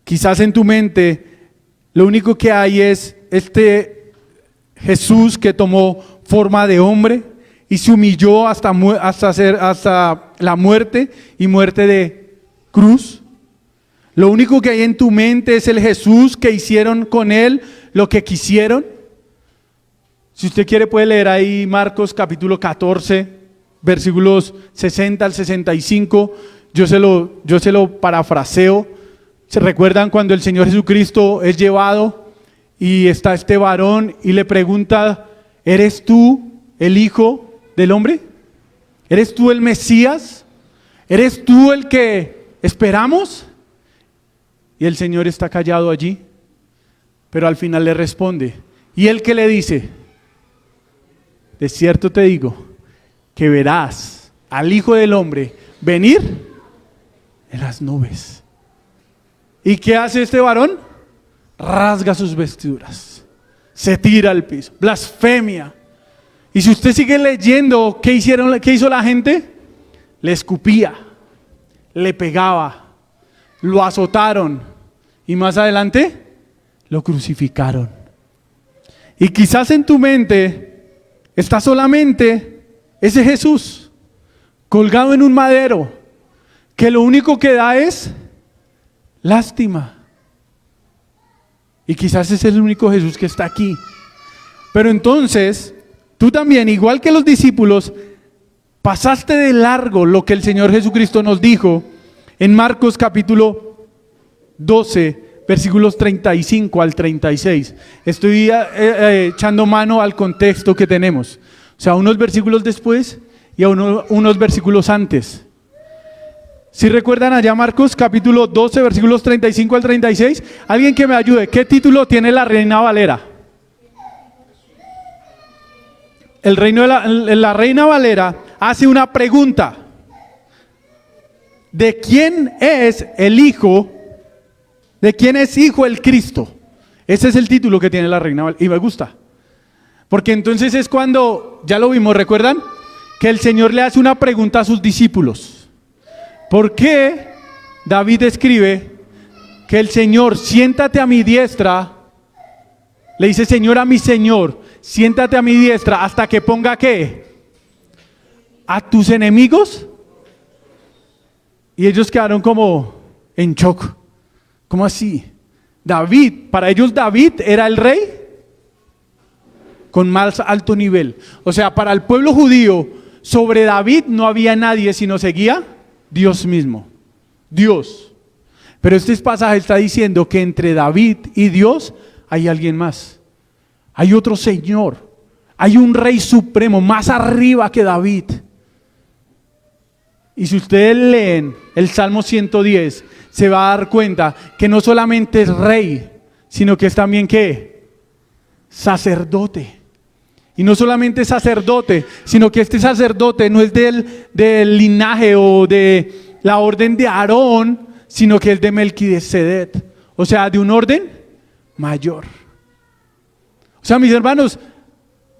Quizás en tu mente lo único que hay es este Jesús que tomó forma de hombre y se humilló hasta la muerte y muerte de cruz. Lo único que hay en tu mente es el Jesús que hicieron con él lo que quisieron. Si usted quiere puede leer ahí Marcos capítulo 14, versículos 60 al 65. Yo se lo parafraseo. ¿Se recuerdan cuando el Señor Jesucristo es llevado y está este varón y le pregunta, ¿eres tú el Hijo del Hombre? ¿Eres tú el Mesías? ¿Eres tú el que esperamos? Y el Señor está callado allí, pero al final le responde. ¿Y él qué le dice? De cierto te digo que verás al Hijo del Hombre venir en las nubes. ¿Y qué hace este varón? Rasga sus vestiduras, se tira al piso, blasfemia. Y si usted sigue leyendo, ¿qué hizo la gente? Le escupía, le pegaba, lo azotaron y más adelante lo crucificaron. Y quizás en tu mente está solamente ese Jesús colgado en un madero, que lo único que da es lástima. Y quizás es el único Jesús que está aquí. Pero entonces, tú también, igual que los discípulos, Pasaste de largo lo que el Señor Jesucristo nos dijo en Marcos capítulo 12, versículos 35 al 36. Estoy echando mano al contexto que tenemos. O sea, unos versículos después y unos versículos antes. ¿Sí recuerdan allá Marcos capítulo 12, versículos 35 al 36? Alguien que me ayude. ¿Qué título tiene la Reina Valera? La Reina Valera hace una pregunta. ¿De quién es el Hijo? ¿De quién es Hijo el Cristo? Ese es el título que tiene la Reina Valera. Y me gusta. Porque entonces es cuando, ya lo vimos, ¿recuerdan? Que el Señor le hace una pregunta a sus discípulos. ¿Por qué David escribe que el Señor, siéntate a mi diestra? Le dice Señor a mi Señor, siéntate a mi diestra hasta que ponga ¿qué? A tus enemigos. Y ellos quedaron como en shock. ¿Cómo así? David, para ellos David era el rey con más alto nivel. O sea, para el pueblo judío, sobre David no había nadie sino seguía Dios mismo, Dios. Pero este pasaje está diciendo que entre David y Dios hay alguien más. Hay otro Señor, hay un Rey Supremo más arriba que David. Y si ustedes leen el Salmo 110, se va a dar cuenta que no solamente es rey, sino que es también ¿qué? Sacerdote. Y no solamente sacerdote, sino que este sacerdote no es del linaje o de la orden de Aarón, sino que es de Melquisedec. O sea, de un orden mayor. O sea, mis hermanos,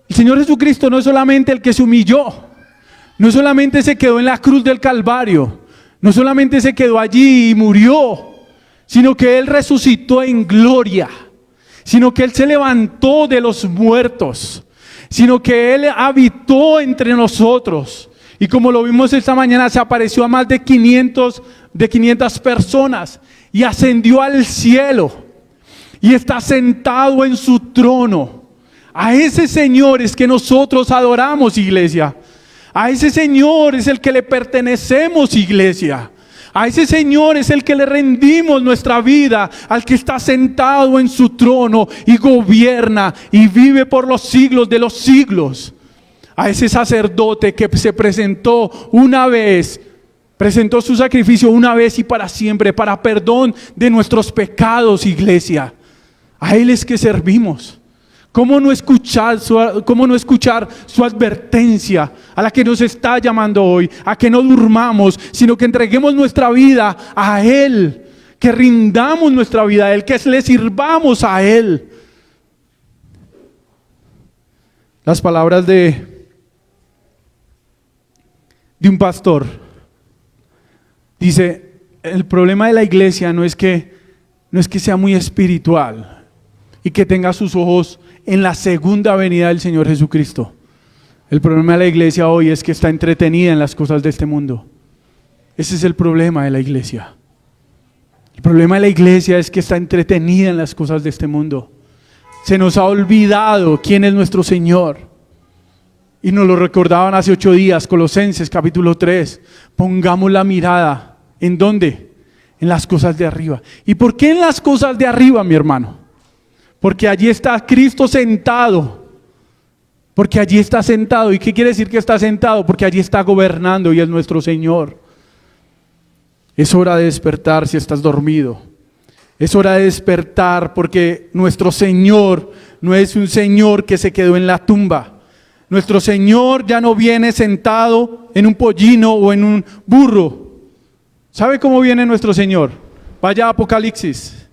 el Señor Jesucristo no es solamente el que se humilló, no solamente se quedó en la cruz del Calvario, no solamente se quedó allí y murió, sino que Él resucitó en gloria, sino que Él se levantó de los muertos, sino que Él habitó entre nosotros. Y como lo vimos esta mañana, se apareció a más de 500 personas y ascendió al cielo y está sentado en su trono. A ese Señor es que nosotros adoramos, iglesia. A ese Señor es el que le pertenecemos, iglesia. A ese Señor es el que le rendimos nuestra vida, al que está sentado en su trono y gobierna y vive por los siglos de los siglos. A ese sacerdote que se presentó una vez, presentó su sacrificio una vez y para siempre, para perdón de nuestros pecados, iglesia. A Él es que servimos. ¿Cómo no escuchar su advertencia a la que nos está llamando hoy? A que no durmamos, sino que entreguemos nuestra vida a Él, que rindamos nuestra vida a Él, que le sirvamos a Él. Las palabras de un pastor. Dice, el problema de la iglesia no es que sea muy espiritual y que tenga sus ojos en la segunda venida del Señor Jesucristo. El problema de la iglesia hoy es que está entretenida en las cosas de este mundo. Ese es el problema de la iglesia. El problema de la iglesia es que está entretenida en las cosas de este mundo. Se nos ha olvidado quién es nuestro Señor. Y nos lo recordaban hace 8 días, Colosenses capítulo 3. Pongamos la mirada, ¿en dónde? En las cosas de arriba. ¿Y por qué en las cosas de arriba, mi hermano? Porque allí está Cristo sentado. Porque allí está sentado. ¿Y qué quiere decir que está sentado? Porque allí está gobernando y es nuestro Señor. Es hora de despertar si estás dormido. Es hora de despertar porque nuestro Señor no es un Señor que se quedó en la tumba. Nuestro Señor ya no viene sentado en un pollino o en un burro. ¿Sabe cómo viene nuestro Señor? Vaya a Apocalipsis.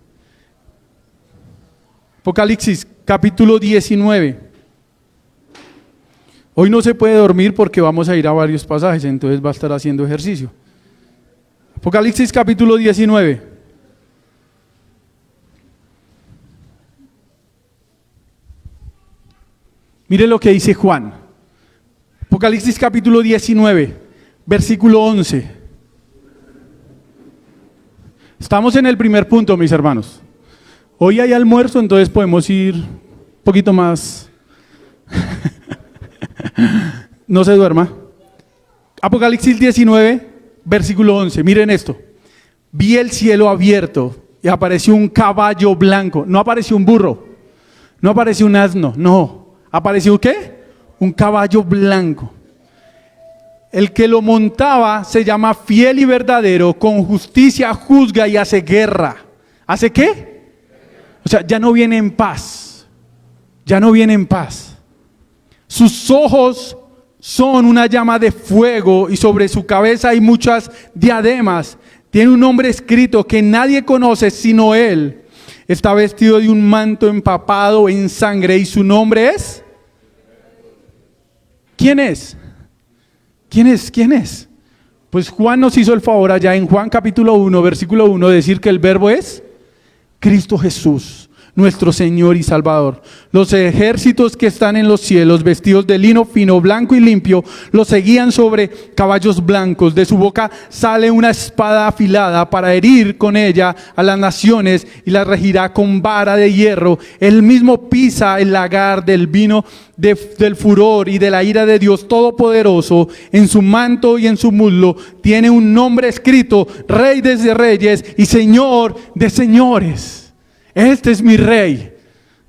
Apocalipsis capítulo 19. Hoy no se puede dormir porque vamos a ir a varios pasajes, entonces va a estar haciendo ejercicio. Apocalipsis capítulo 19. Mire lo que dice Juan. Apocalipsis capítulo 19, versículo 11. Estamos en el primer punto, mis hermanos. Hoy hay almuerzo, entonces podemos ir un poquito más. No se duerma. Apocalipsis 19, versículo 11. Miren esto. Vi el cielo abierto y apareció un caballo blanco. No apareció un burro. No apareció un asno. No. ¿Apareció qué? Un caballo blanco. El que lo montaba se llama Fiel y Verdadero. Con justicia juzga y hace guerra. ¿Hace qué? O sea, ya no viene en paz. Ya no viene en paz. Sus ojos son una llama de fuego y sobre su cabeza hay muchas diademas. Tiene un nombre escrito que nadie conoce sino él. Está vestido de un manto empapado en sangre y su nombre es... ¿Quién es? ¿Quién es? ¿Quién es? Pues Juan nos hizo el favor allá en Juan capítulo 1, versículo 1, decir que el verbo es Cristo Jesús, nuestro Señor y Salvador. Los ejércitos que están en los cielos, vestidos de lino fino, blanco y limpio, los seguían sobre caballos blancos. De su boca sale una espada afilada para herir con ella a las naciones y las regirá con vara de hierro. Él mismo pisa el lagar del vino del furor y de la ira de Dios Todopoderoso. En su manto y en su muslo tiene un nombre escrito: Rey de Reyes y Señor de Señores. Este es mi rey.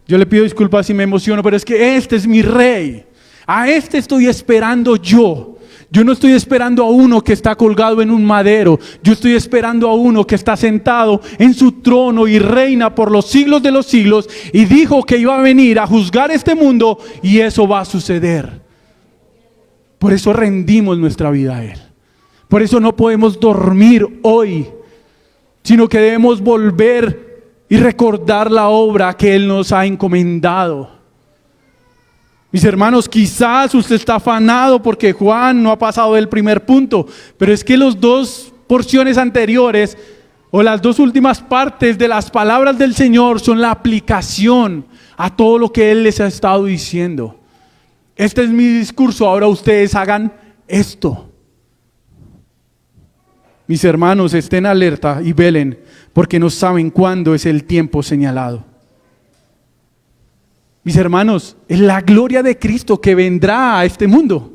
Yo le pido disculpas si me emociono, pero es que este es mi rey. A este estoy esperando yo. Yo no estoy esperando a uno que está colgado en un madero. Yo estoy esperando a uno que está sentado en su trono y reina por los siglos de los siglos. Y dijo que iba a venir a juzgar este mundo y eso va a suceder. Por eso rendimos nuestra vida a Él. Por eso no podemos dormir hoy, sino que debemos volver y recordar la obra que Él nos ha encomendado. Mis hermanos, quizás usted está afanado porque Juan no ha pasado del primer punto, pero es que las dos porciones anteriores o las dos últimas partes de las palabras del Señor son la aplicación a todo lo que Él les ha estado diciendo. Este es mi discurso, ahora ustedes hagan esto. Mis hermanos, estén alerta y velen, porque no saben cuándo es el tiempo señalado. Mis hermanos, es la gloria de Cristo que vendrá a este mundo.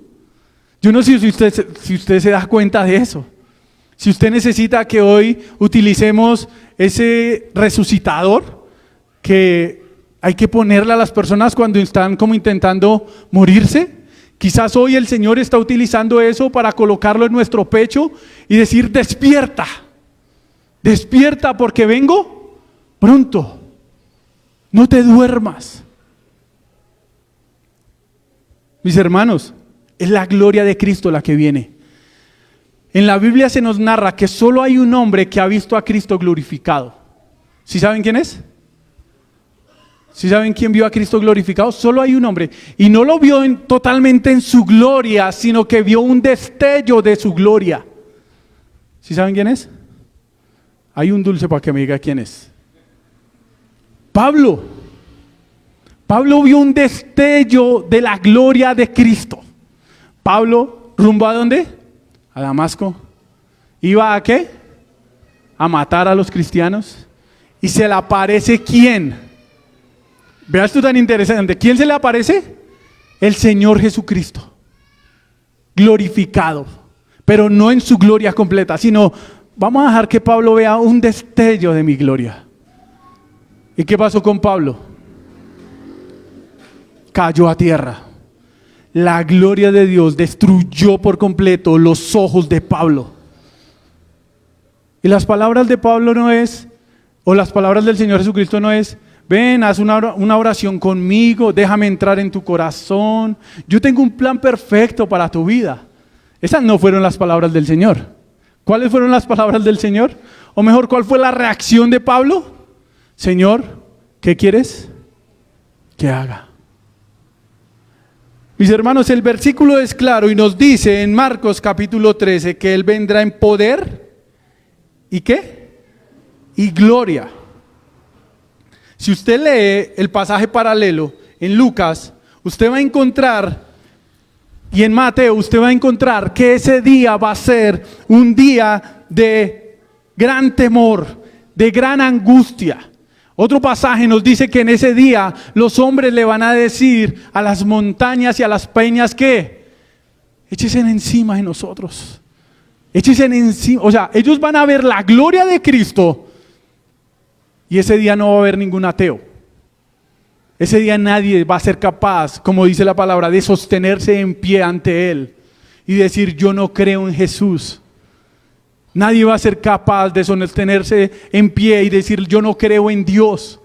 Yo no sé si usted se da cuenta de eso. Si usted necesita que hoy utilicemos ese resucitador que hay que ponerle a las personas cuando están como intentando morirse. Quizás hoy el Señor está utilizando eso para colocarlo en nuestro pecho y decir: despierta, despierta porque vengo pronto, no te duermas. Mis hermanos, es la gloria de Cristo la que viene. En la Biblia se nos narra que solo hay un hombre que ha visto a Cristo glorificado. ¿Sí saben quién es? ¿Sí saben quién vio a Cristo glorificado? Solo hay un hombre. Y no lo vio totalmente en su gloria, sino que vio un destello de su gloria. ¿Sí saben quién es? Hay un dulce para que me diga quién es. Pablo. Pablo vio un destello de la gloria de Cristo. Pablo, ¿rumbo a dónde? A Damasco. ¿Iba a qué? A matar a los cristianos. Y se le aparece ¿quién? Veas esto tan interesante. ¿Quién se le aparece? El Señor Jesucristo. Glorificado. Pero no en su gloria completa, sino vamos a dejar que Pablo vea un destello de mi gloria. ¿Y qué pasó con Pablo? Cayó a tierra. La gloria de Dios destruyó por completo los ojos de Pablo. Y las palabras de Pablo no es, o las palabras del Señor Jesucristo no es: ven, haz una oración conmigo, déjame entrar en tu corazón. Yo tengo un plan perfecto para tu vida. Esas no fueron las palabras del Señor. ¿Cuáles fueron las palabras del Señor? O mejor, ¿cuál fue la reacción de Pablo? Señor, ¿qué quieres que haga? Mis hermanos, el versículo es claro y nos dice en Marcos capítulo 13 que Él vendrá en poder y ¿qué? Y gloria. Si usted lee el pasaje paralelo en Lucas, usted va a encontrar, y en Mateo usted va a encontrar que ese día va a ser un día de gran temor, de gran angustia. Otro pasaje nos dice que en ese día los hombres le van a decir a las montañas y a las peñas que échese encima de nosotros. Échese encima. O sea, ellos van a ver la gloria de Cristo y ese día no va a haber ningún ateo. Ese día nadie va a ser capaz, como dice la palabra, de sostenerse en pie ante Él y decir, yo no creo en Jesús. Nadie va a ser capaz de sostenerse en pie y decir, yo no creo en Dios.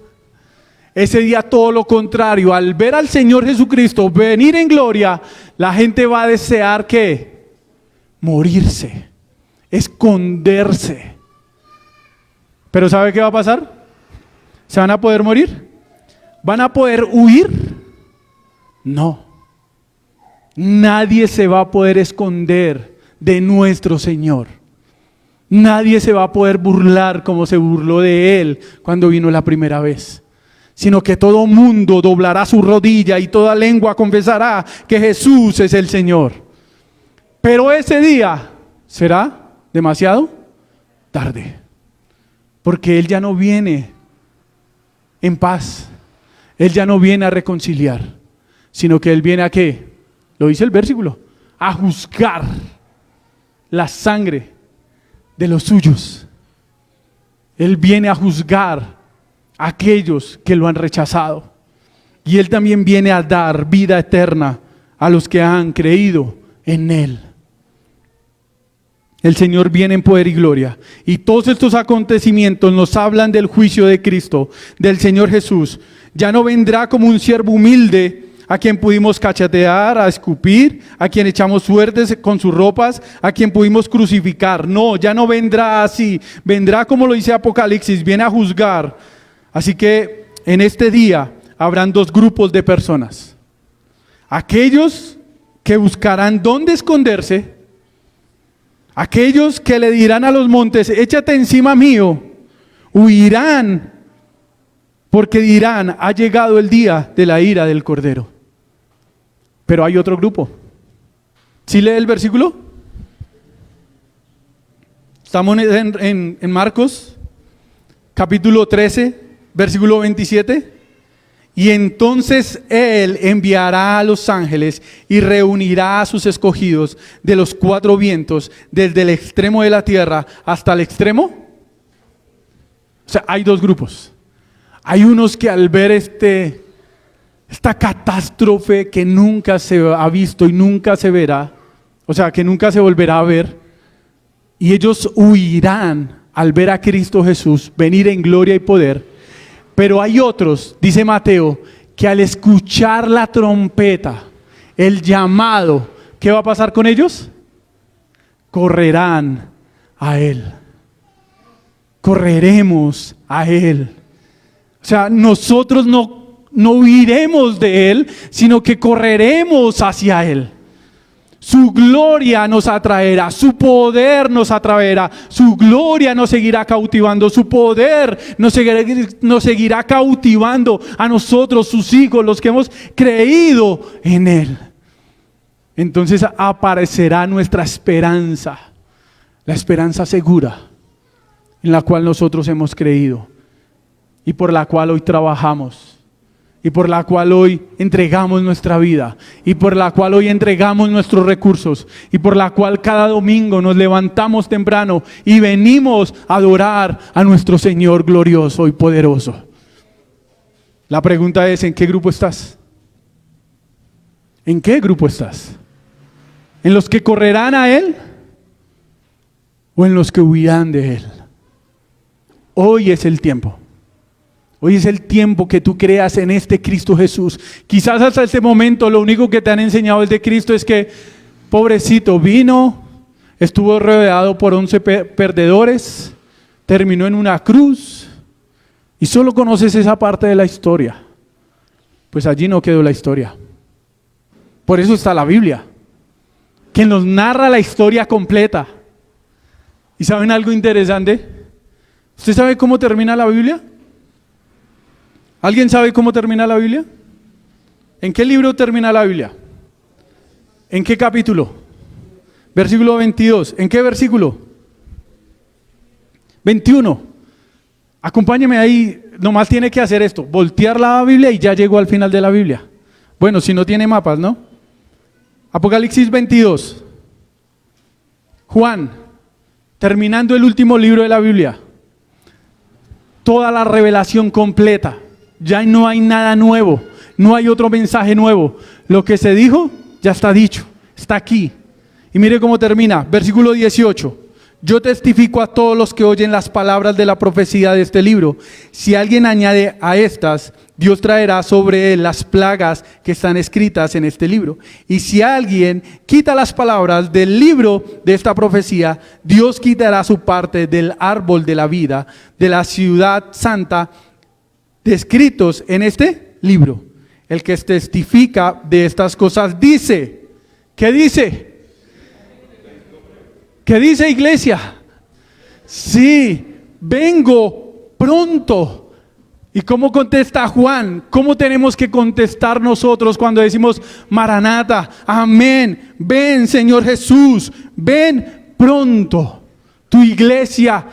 Ese día todo lo contrario, al ver al Señor Jesucristo venir en gloria, la gente va a desear ¿qué? Morirse, esconderse. Pero ¿sabe qué va a pasar? ¿Se van a poder morir? ¿Van a poder huir? No. Nadie se va a poder esconder de nuestro Señor. Nadie se va a poder burlar como se burló de Él cuando vino la primera vez. Sino que todo mundo doblará su rodilla y toda lengua confesará que Jesús es el Señor. Pero ese día será demasiado tarde. Porque Él ya no viene en paz. Él ya no viene a reconciliar. Sino que Él viene a ¿qué? Lo dice el versículo. A juzgar la sangre de los suyos. Él viene a juzgar a aquellos que lo han rechazado. Y Él también viene a dar vida eterna a los que han creído en Él. El Señor viene en poder y gloria. Y todos estos acontecimientos nos hablan del juicio de Cristo, del Señor Jesús. Ya no vendrá como un siervo humilde a quien pudimos cachetear, a escupir, a quien echamos suertes con sus ropas, a quien pudimos crucificar. No, ya no vendrá así. Vendrá como lo dice Apocalipsis, viene a juzgar. Así que en este día habrán dos grupos de personas. Aquellos que buscarán dónde esconderse, aquellos que le dirán a los montes, échate encima mío, huirán, porque dirán, ha llegado el día de la ira del Cordero. Pero hay otro grupo. ¿Sí lee el versículo? Estamos en Marcos, capítulo 13, versículo 27. Y entonces Él enviará a los ángeles y reunirá a sus escogidos de los cuatro vientos, desde el extremo de la tierra hasta el extremo. O sea, hay dos grupos. Hay unos que al ver esta catástrofe que nunca se ha visto y nunca se verá, o sea, que nunca se volverá a ver, y ellos huirán al ver a Cristo Jesús venir en gloria y poder. Pero hay otros, dice Mateo, que al escuchar la trompeta, el llamado, ¿qué va a pasar con ellos? Correrán a Él. Correremos a Él. O sea, nosotros no huiremos de Él, sino que correremos hacia Él. Su gloria nos atraerá, su poder nos atraerá, su gloria nos seguirá cautivando, su poder nos seguirá cautivando a nosotros, sus hijos, los que hemos creído en Él. Entonces aparecerá nuestra esperanza, la esperanza segura en la cual nosotros hemos creído y por la cual hoy trabajamos. Y por la cual hoy entregamos nuestra vida, y por la cual hoy entregamos nuestros recursos, y por la cual cada domingo nos levantamos temprano y venimos a adorar a nuestro Señor glorioso y poderoso. La pregunta es, ¿en qué grupo estás? ¿En qué grupo estás? ¿En los que correrán a Él o en los que huirán de Él? Hoy es el tiempo. Hoy es el tiempo que tú creas en este Cristo Jesús. Quizás hasta este momento lo único que te han enseñado de Cristo es que, pobrecito, vino, estuvo rodeado por 11 perdedores, terminó en una cruz y solo conoces esa parte de la historia. Pues allí no quedó la historia. Por eso está la Biblia, que nos narra la historia completa. ¿Y saben algo interesante? ¿Usted sabe cómo termina la Biblia? ¿Alguien sabe cómo termina la Biblia? ¿En qué libro termina la Biblia? ¿En qué capítulo? Versículo 22. ¿En qué versículo? 21. Acompáñeme ahí, nomás tiene que hacer esto, voltear la Biblia y ya llegó al final de la Biblia. Bueno, si no tiene mapas, ¿no? Apocalipsis 22. Juan, terminando el último libro de la Biblia. Toda la revelación completa. Ya no hay nada nuevo. No hay otro mensaje nuevo. Lo que se dijo, ya está dicho. Está aquí. Y mire cómo termina. Versículo 18. Yo testifico a todos los que oyen las palabras de la profecía de este libro. Si alguien añade a estas, Dios traerá sobre él las plagas que están escritas en este libro. Y si alguien quita las palabras del libro de esta profecía, Dios quitará su parte del árbol de la vida, de la ciudad santa, descritos en este libro. El que testifica de estas cosas dice, ¿qué dice? ¿Qué dice, iglesia? Sí, vengo pronto. ¿Y cómo contesta Juan? ¿Cómo tenemos que contestar nosotros cuando decimos Maranata? Amén. Ven, Señor Jesús. Ven pronto. Tu iglesia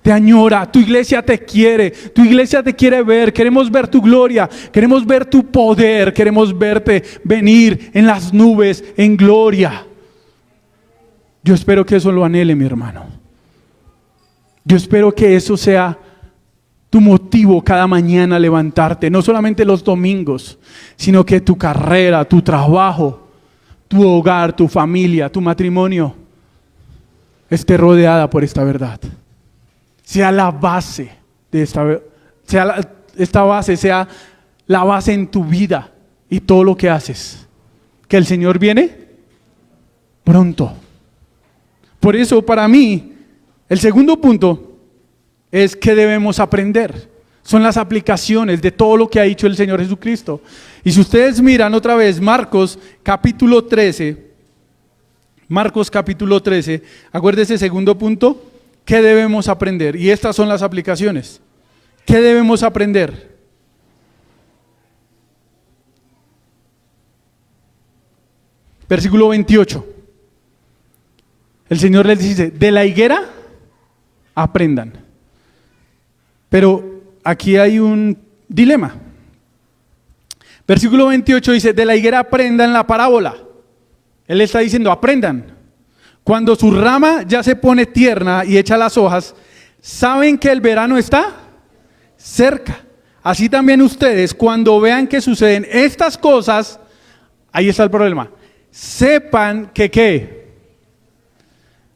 te añora, tu iglesia te quiere, tu iglesia te quiere ver. Queremos ver tu gloria, queremos ver tu poder, queremos verte venir en las nubes en gloria. Yo espero que eso lo anhele, mi hermano. Yo espero que eso sea tu motivo cada mañana levantarte, no solamente los domingos, sino que tu carrera, tu trabajo, tu hogar, tu familia, tu matrimonio esté rodeada por esta verdad. Sea la base de esta base sea la base en tu vida y todo lo que haces. Que el Señor viene pronto. Por eso, para mí, el segundo punto es que debemos aprender. Son las aplicaciones de todo lo que ha dicho el Señor Jesucristo. Y si ustedes miran otra vez Marcos capítulo 13, acuérdense, segundo punto, ¿qué debemos aprender? Y estas son las aplicaciones. ¿Qué debemos aprender? Versículo 28. El Señor les dice, de la higuera aprendan. Pero aquí hay un dilema. Versículo 28 dice, de la higuera aprendan la parábola. Él está diciendo, aprendan. Cuando su rama ya se pone tierna y echa las hojas, saben que el verano está cerca. Así también ustedes, cuando vean que suceden estas cosas, ahí está el problema. Sepan que ¿qué?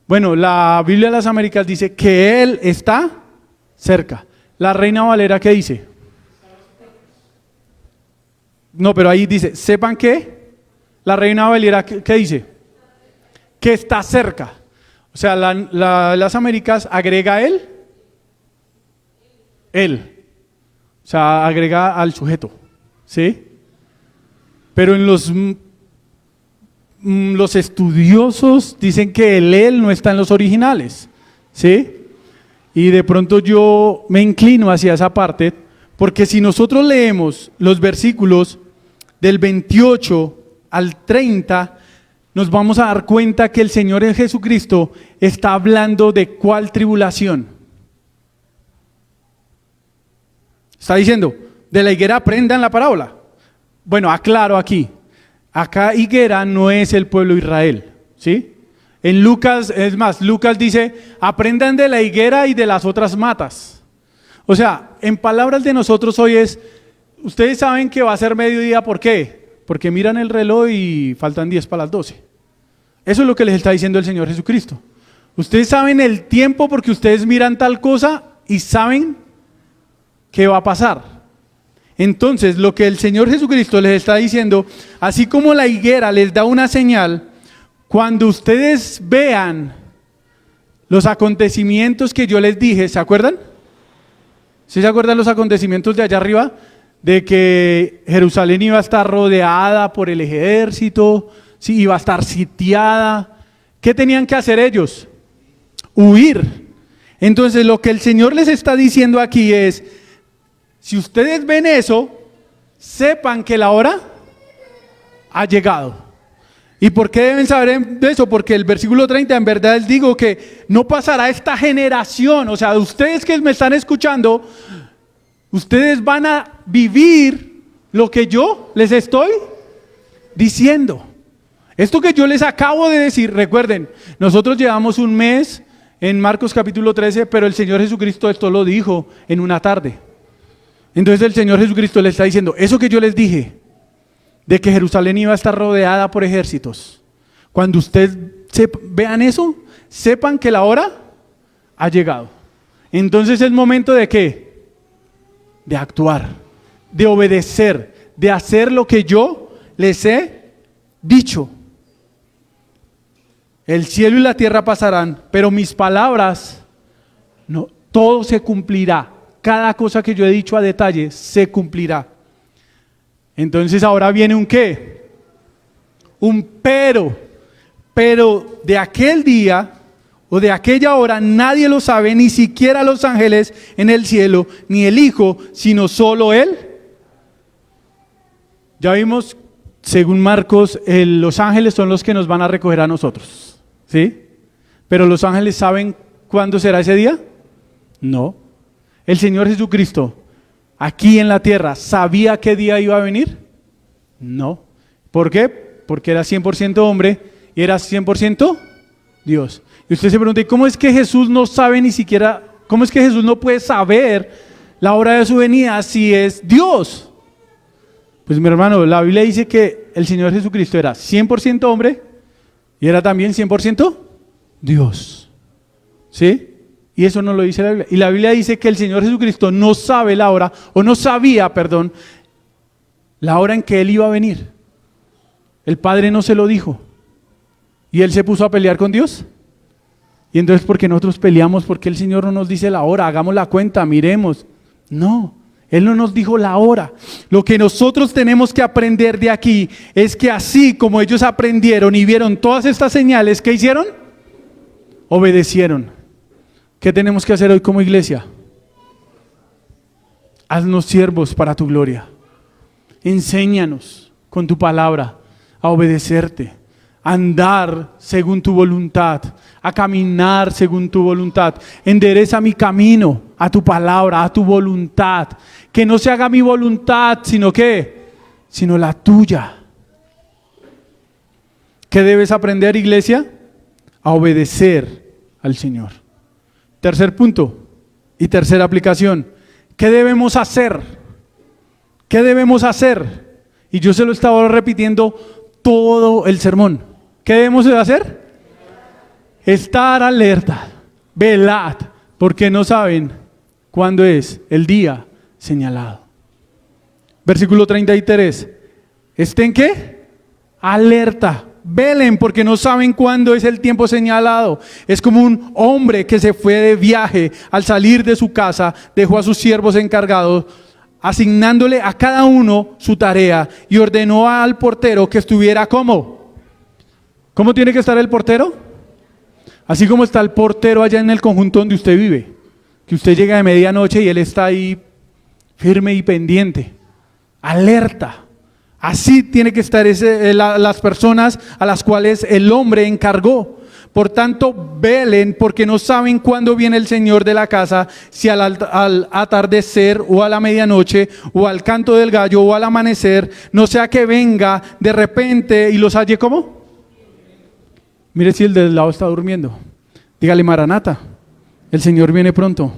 Bueno, la Biblia de las Américas dice que Él está cerca. La Reina Valera, ¿qué dice? No, pero ahí dice, sepan que la Reina Valera, ¿qué dice? Que está cerca. O sea, las Américas agrega Él. O sea, agrega al sujeto. ¿Sí? Pero en los estudiosos dicen que el él no está en los originales, ¿sí? Y de pronto yo me inclino hacia esa parte, porque si nosotros leemos los versículos del 28 al 30, nos vamos a dar cuenta que el Señor Jesucristo está hablando de ¿cuál tribulación? Está diciendo, de la higuera aprendan la parábola. Bueno, aclaro aquí. Acá higuera no es el pueblo de Israel, ¿sí? En Lucas, es más, Lucas dice, aprendan de la higuera y de las otras matas. O sea, en palabras de nosotros hoy es, ustedes saben que va a ser mediodía, ¿por qué? Porque miran el reloj y faltan 10 para las 12. Eso es lo que les está diciendo el Señor Jesucristo. Ustedes saben el tiempo porque ustedes miran tal cosa y saben qué va a pasar. Entonces, lo que el Señor Jesucristo les está diciendo, así como la higuera les da una señal, cuando ustedes vean los acontecimientos que yo les dije, ¿se acuerdan? ¿Sí se acuerdan los acontecimientos de allá arriba? De que Jerusalén iba a estar rodeada por el ejército, sí, iba a estar sitiada. ¿Qué tenían que hacer ellos? Huir. Entonces, lo que el Señor les está diciendo aquí es, si ustedes ven eso, sepan que la hora ha llegado. ¿Y por qué deben saber de eso? Porque el versículo 30, en verdad les digo que no pasará esta generación. O sea, ustedes que me están escuchando, ustedes van a vivir lo que yo les estoy diciendo. Esto que yo les acabo de decir, recuerden, nosotros llevamos un mes en Marcos capítulo 13, pero el Señor Jesucristo esto lo dijo en una tarde. Entonces el Señor Jesucristo le está diciendo, eso que yo les dije, de que Jerusalén iba a estar rodeada por ejércitos, cuando ustedes vean eso, sepan que la hora ha llegado. Entonces es momento de ¿qué? De actuar, de obedecer, de hacer lo que yo les he dicho. El cielo y la tierra pasarán, pero mis palabras, no, todo se cumplirá. Cada cosa que yo he dicho a detalle se cumplirá. Entonces ahora viene un ¿qué? Un pero de aquel día o de aquella hora nadie lo sabe, ni siquiera los ángeles en el cielo, ni el Hijo, sino solo Él. Ya vimos, según Marcos, los ángeles son los que nos van a recoger a nosotros, ¿sí? Pero los ángeles ¿saben cuándo será ese día? No. El Señor Jesucristo, aquí en la tierra, ¿sabía qué día iba a venir? No. ¿Por qué? Porque era 100% hombre y era 100% Dios. Y usted se pregunta, ¿cómo es que Jesús no sabe ni siquiera, cómo es que Jesús no puede saber la hora de su venida si es Dios? Pues mi hermano, la Biblia dice que el Señor Jesucristo era 100% hombre y era también 100% Dios. ¿Sí? Y eso no lo dice la Biblia. Y la Biblia dice que el Señor Jesucristo no sabe la hora, o no sabía, perdón, la hora en que Él iba a venir. El Padre no se lo dijo. Y Él se puso a pelear con Dios. Y entonces, ¿por qué nosotros peleamos? Porque el Señor no nos dice la hora, hagamos la cuenta, miremos. No, Él no nos dijo la hora. Lo que nosotros tenemos que aprender de aquí es que así como ellos aprendieron y vieron todas estas señales, ¿qué hicieron? Obedecieron. ¿Qué tenemos que hacer hoy como iglesia? Haznos siervos para tu gloria. Enséñanos con tu palabra a obedecerte, a andar según tu voluntad, a caminar según tu voluntad. Endereza mi camino a tu palabra, a tu voluntad. Que no se haga mi voluntad, sino ¿qué? Sino la tuya. ¿Qué debes aprender, iglesia? A obedecer al Señor. Tercer punto y tercera aplicación. ¿Qué debemos hacer? ¿Qué debemos hacer? Y yo se lo estaba repitiendo todo el sermón. ¿Qué debemos de hacer? Estar alerta, velad, porque no saben cuándo es el día señalado. Versículo 33. ¿Estén qué? Alerta. Velen porque no saben cuándo es el tiempo señalado. Es como un hombre que se fue de viaje. Al salir de su casa dejó a sus siervos encargados, asignándole a cada uno su tarea, y ordenó al portero que estuviera ¿cómo? ¿Cómo tiene que estar el portero? Así como está el portero allá en el conjunto donde usted vive, que usted llega de medianoche y él está ahí firme y pendiente, alerta. Así tiene que estar las personas a las cuales el hombre encargó. Por tanto, velen porque no saben cuándo viene el Señor de la casa, si al atardecer o a la medianoche o al canto del gallo o al amanecer, no sea que venga de repente y los halle ¿cómo? Mire si el del lado está durmiendo. Dígale, Maranata, el Señor viene pronto.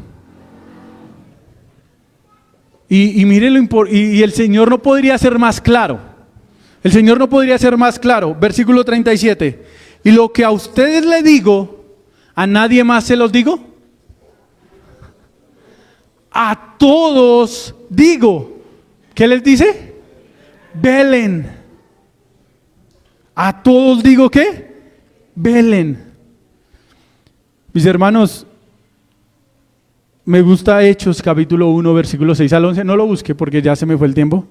Y mire y el Señor no podría ser más claro. El Señor no podría ser más claro. Versículo 37. Y lo que a ustedes le digo, ¿a nadie más se los digo? A todos digo. ¿Qué les dice? Velen. A todos digo ¿qué? Velen. Mis hermanos, me gusta Hechos capítulo 1 versículo 6 al 11, no lo busque porque ya se me fue el tiempo.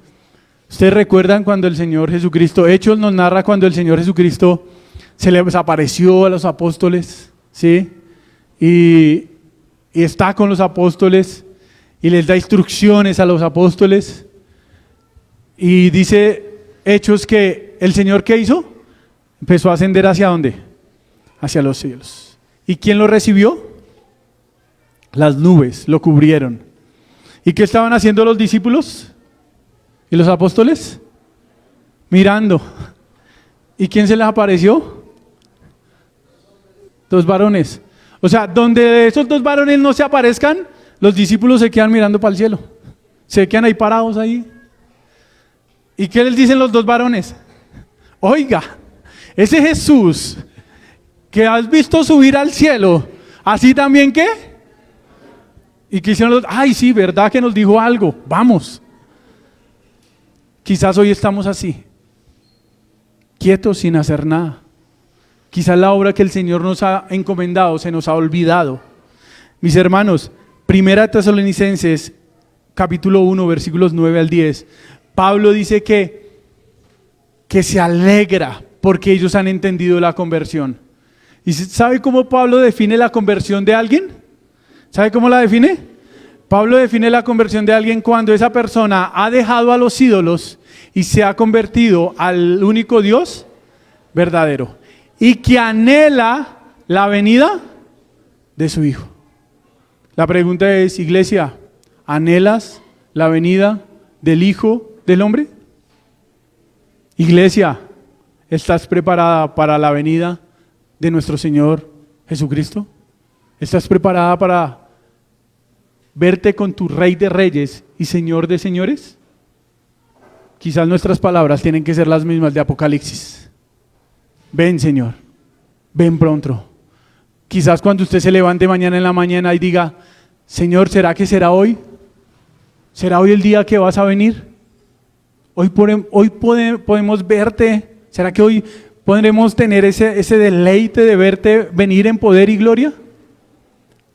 Ustedes recuerdan cuando el Señor Jesucristo, Hechos nos narra cuando el Señor Jesucristo se les apareció a los apóstoles, ¿sí? Y está con los apóstoles y les da instrucciones a los apóstoles. Y dice Hechos que el Señor ¿qué hizo? Empezó a ascender ¿hacia dónde? Hacia los cielos. ¿Y quién lo recibió? Las nubes lo cubrieron. ¿Y qué estaban haciendo los discípulos? ¿Y los apóstoles? Mirando. ¿Y quién se les apareció? 2 varones. O sea, donde esos 2 varones no se aparezcan, los discípulos se quedan mirando para el cielo. Se quedan ahí parados ahí. ¿Y qué les dicen los 2 varones? Oiga, ese Jesús que has visto subir al cielo, ¿así también qué? Y que hicieron los, ay sí, verdad que nos dijo algo, vamos. Quizás hoy estamos así, quietos sin hacer nada. Quizás la obra que el Señor nos ha encomendado se nos ha olvidado. Mis hermanos, 1 Tesalonicenses capítulo 1 versículos 9 al 10, Pablo dice que se alegra porque ellos han entendido la conversión. ¿Y sabe cómo Pablo define la conversión de alguien? ¿Sabe cómo la define? Pablo define la conversión de alguien cuando esa persona ha dejado a los ídolos y se ha convertido al único Dios verdadero y que anhela la venida de su Hijo. La pregunta es, iglesia, ¿anhelas la venida del Hijo del Hombre? Iglesia, ¿estás preparada para la venida de nuestro Señor Jesucristo? ¿Estás preparada para verte con tu Rey de Reyes y Señor de Señores? Quizás nuestras palabras tienen que ser las mismas de Apocalipsis. Ven, Señor, ven pronto. Quizás cuando usted se levante mañana en la mañana y diga, Señor, ¿será que será hoy? ¿Será hoy el día que vas a venir? Hoy podemos verte. ¿Será que hoy podremos tener ese deleite de verte venir en poder y gloria?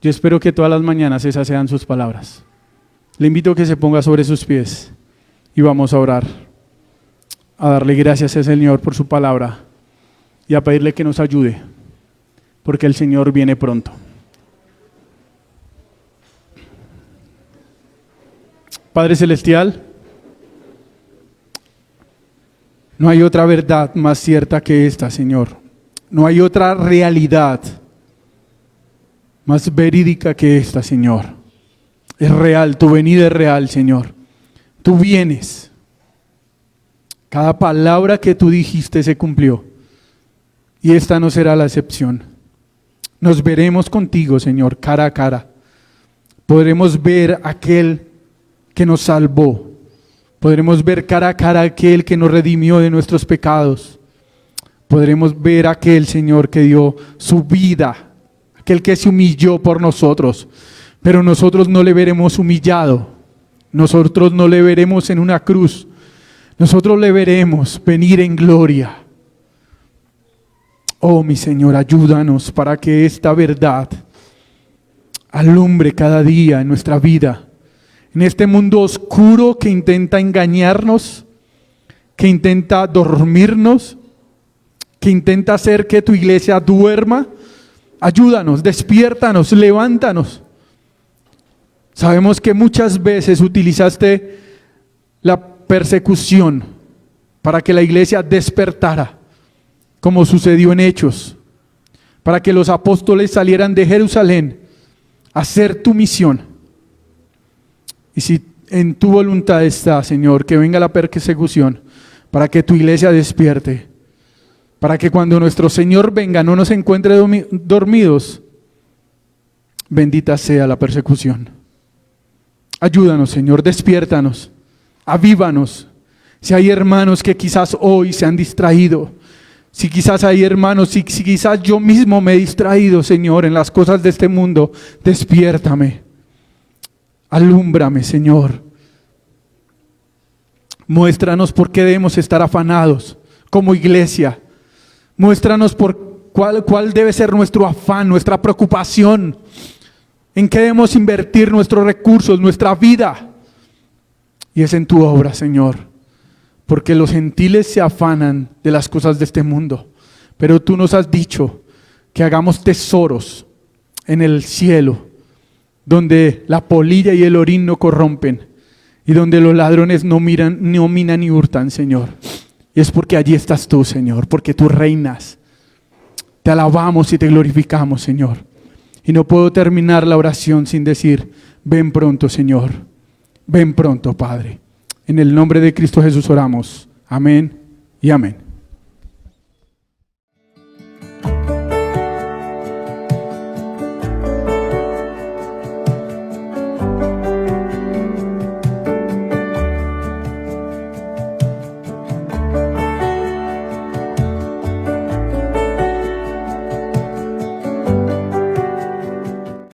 Yo espero que todas las mañanas esas sean sus palabras. Le invito a que se ponga sobre sus pies y vamos a orar, a darle gracias al Señor por su palabra y a pedirle que nos ayude, porque el Señor viene pronto. Padre Celestial, no hay otra verdad más cierta que esta, Señor. No hay otra realidad más verídica que esta, Señor. Es real, tu venida es real, Señor. Tú vienes. Cada palabra que tú dijiste se cumplió. Y esta no será la excepción. Nos veremos contigo, Señor, cara a cara. Podremos ver a aquel que nos salvó. Podremos ver cara a cara a aquel que nos redimió de nuestros pecados. Podremos ver a aquel, Señor, que dio su vida, aquel que se humilló por nosotros. Pero nosotros no le veremos humillado. Nosotros no le veremos en una cruz. Nosotros le veremos venir en gloria. Oh, mi Señor, ayúdanos para que esta verdad alumbre cada día en nuestra vida. En este mundo oscuro que intenta engañarnos, que intenta dormirnos, que intenta hacer que tu iglesia duerma, ayúdanos, despiértanos, levántanos. Sabemos que muchas veces utilizaste la persecución para que la iglesia despertara, como sucedió en Hechos, para que los apóstoles salieran de Jerusalén a hacer tu misión. Y si en tu voluntad está, Señor, que venga la persecución, para que tu iglesia despierte, para que cuando nuestro Señor venga no nos encuentre dormidos, bendita sea la persecución. Ayúdanos, Señor, despiértanos, avívanos. Si hay hermanos que quizás hoy se han distraído, si quizás hay hermanos, si quizás yo mismo me he distraído, Señor, en las cosas de este mundo, despiértame. Alúmbrame, Señor. Muéstranos por qué debemos estar afanados como iglesia. Muéstranos cuál debe ser nuestro afán, nuestra preocupación. En qué debemos invertir nuestros recursos, nuestra vida. Y es en tu obra, Señor. Porque los gentiles se afanan de las cosas de este mundo. Pero tú nos has dicho que hagamos tesoros en el cielo, donde la polilla y el orín no corrompen, y donde los ladrones no minan ni hurtan, Señor. Y es porque allí estás tú, Señor, porque tú reinas. Te alabamos y te glorificamos, Señor. Y no puedo terminar la oración sin decir, ven pronto, Señor. Ven pronto, Padre. En el nombre de Cristo Jesús oramos. Amén y amén.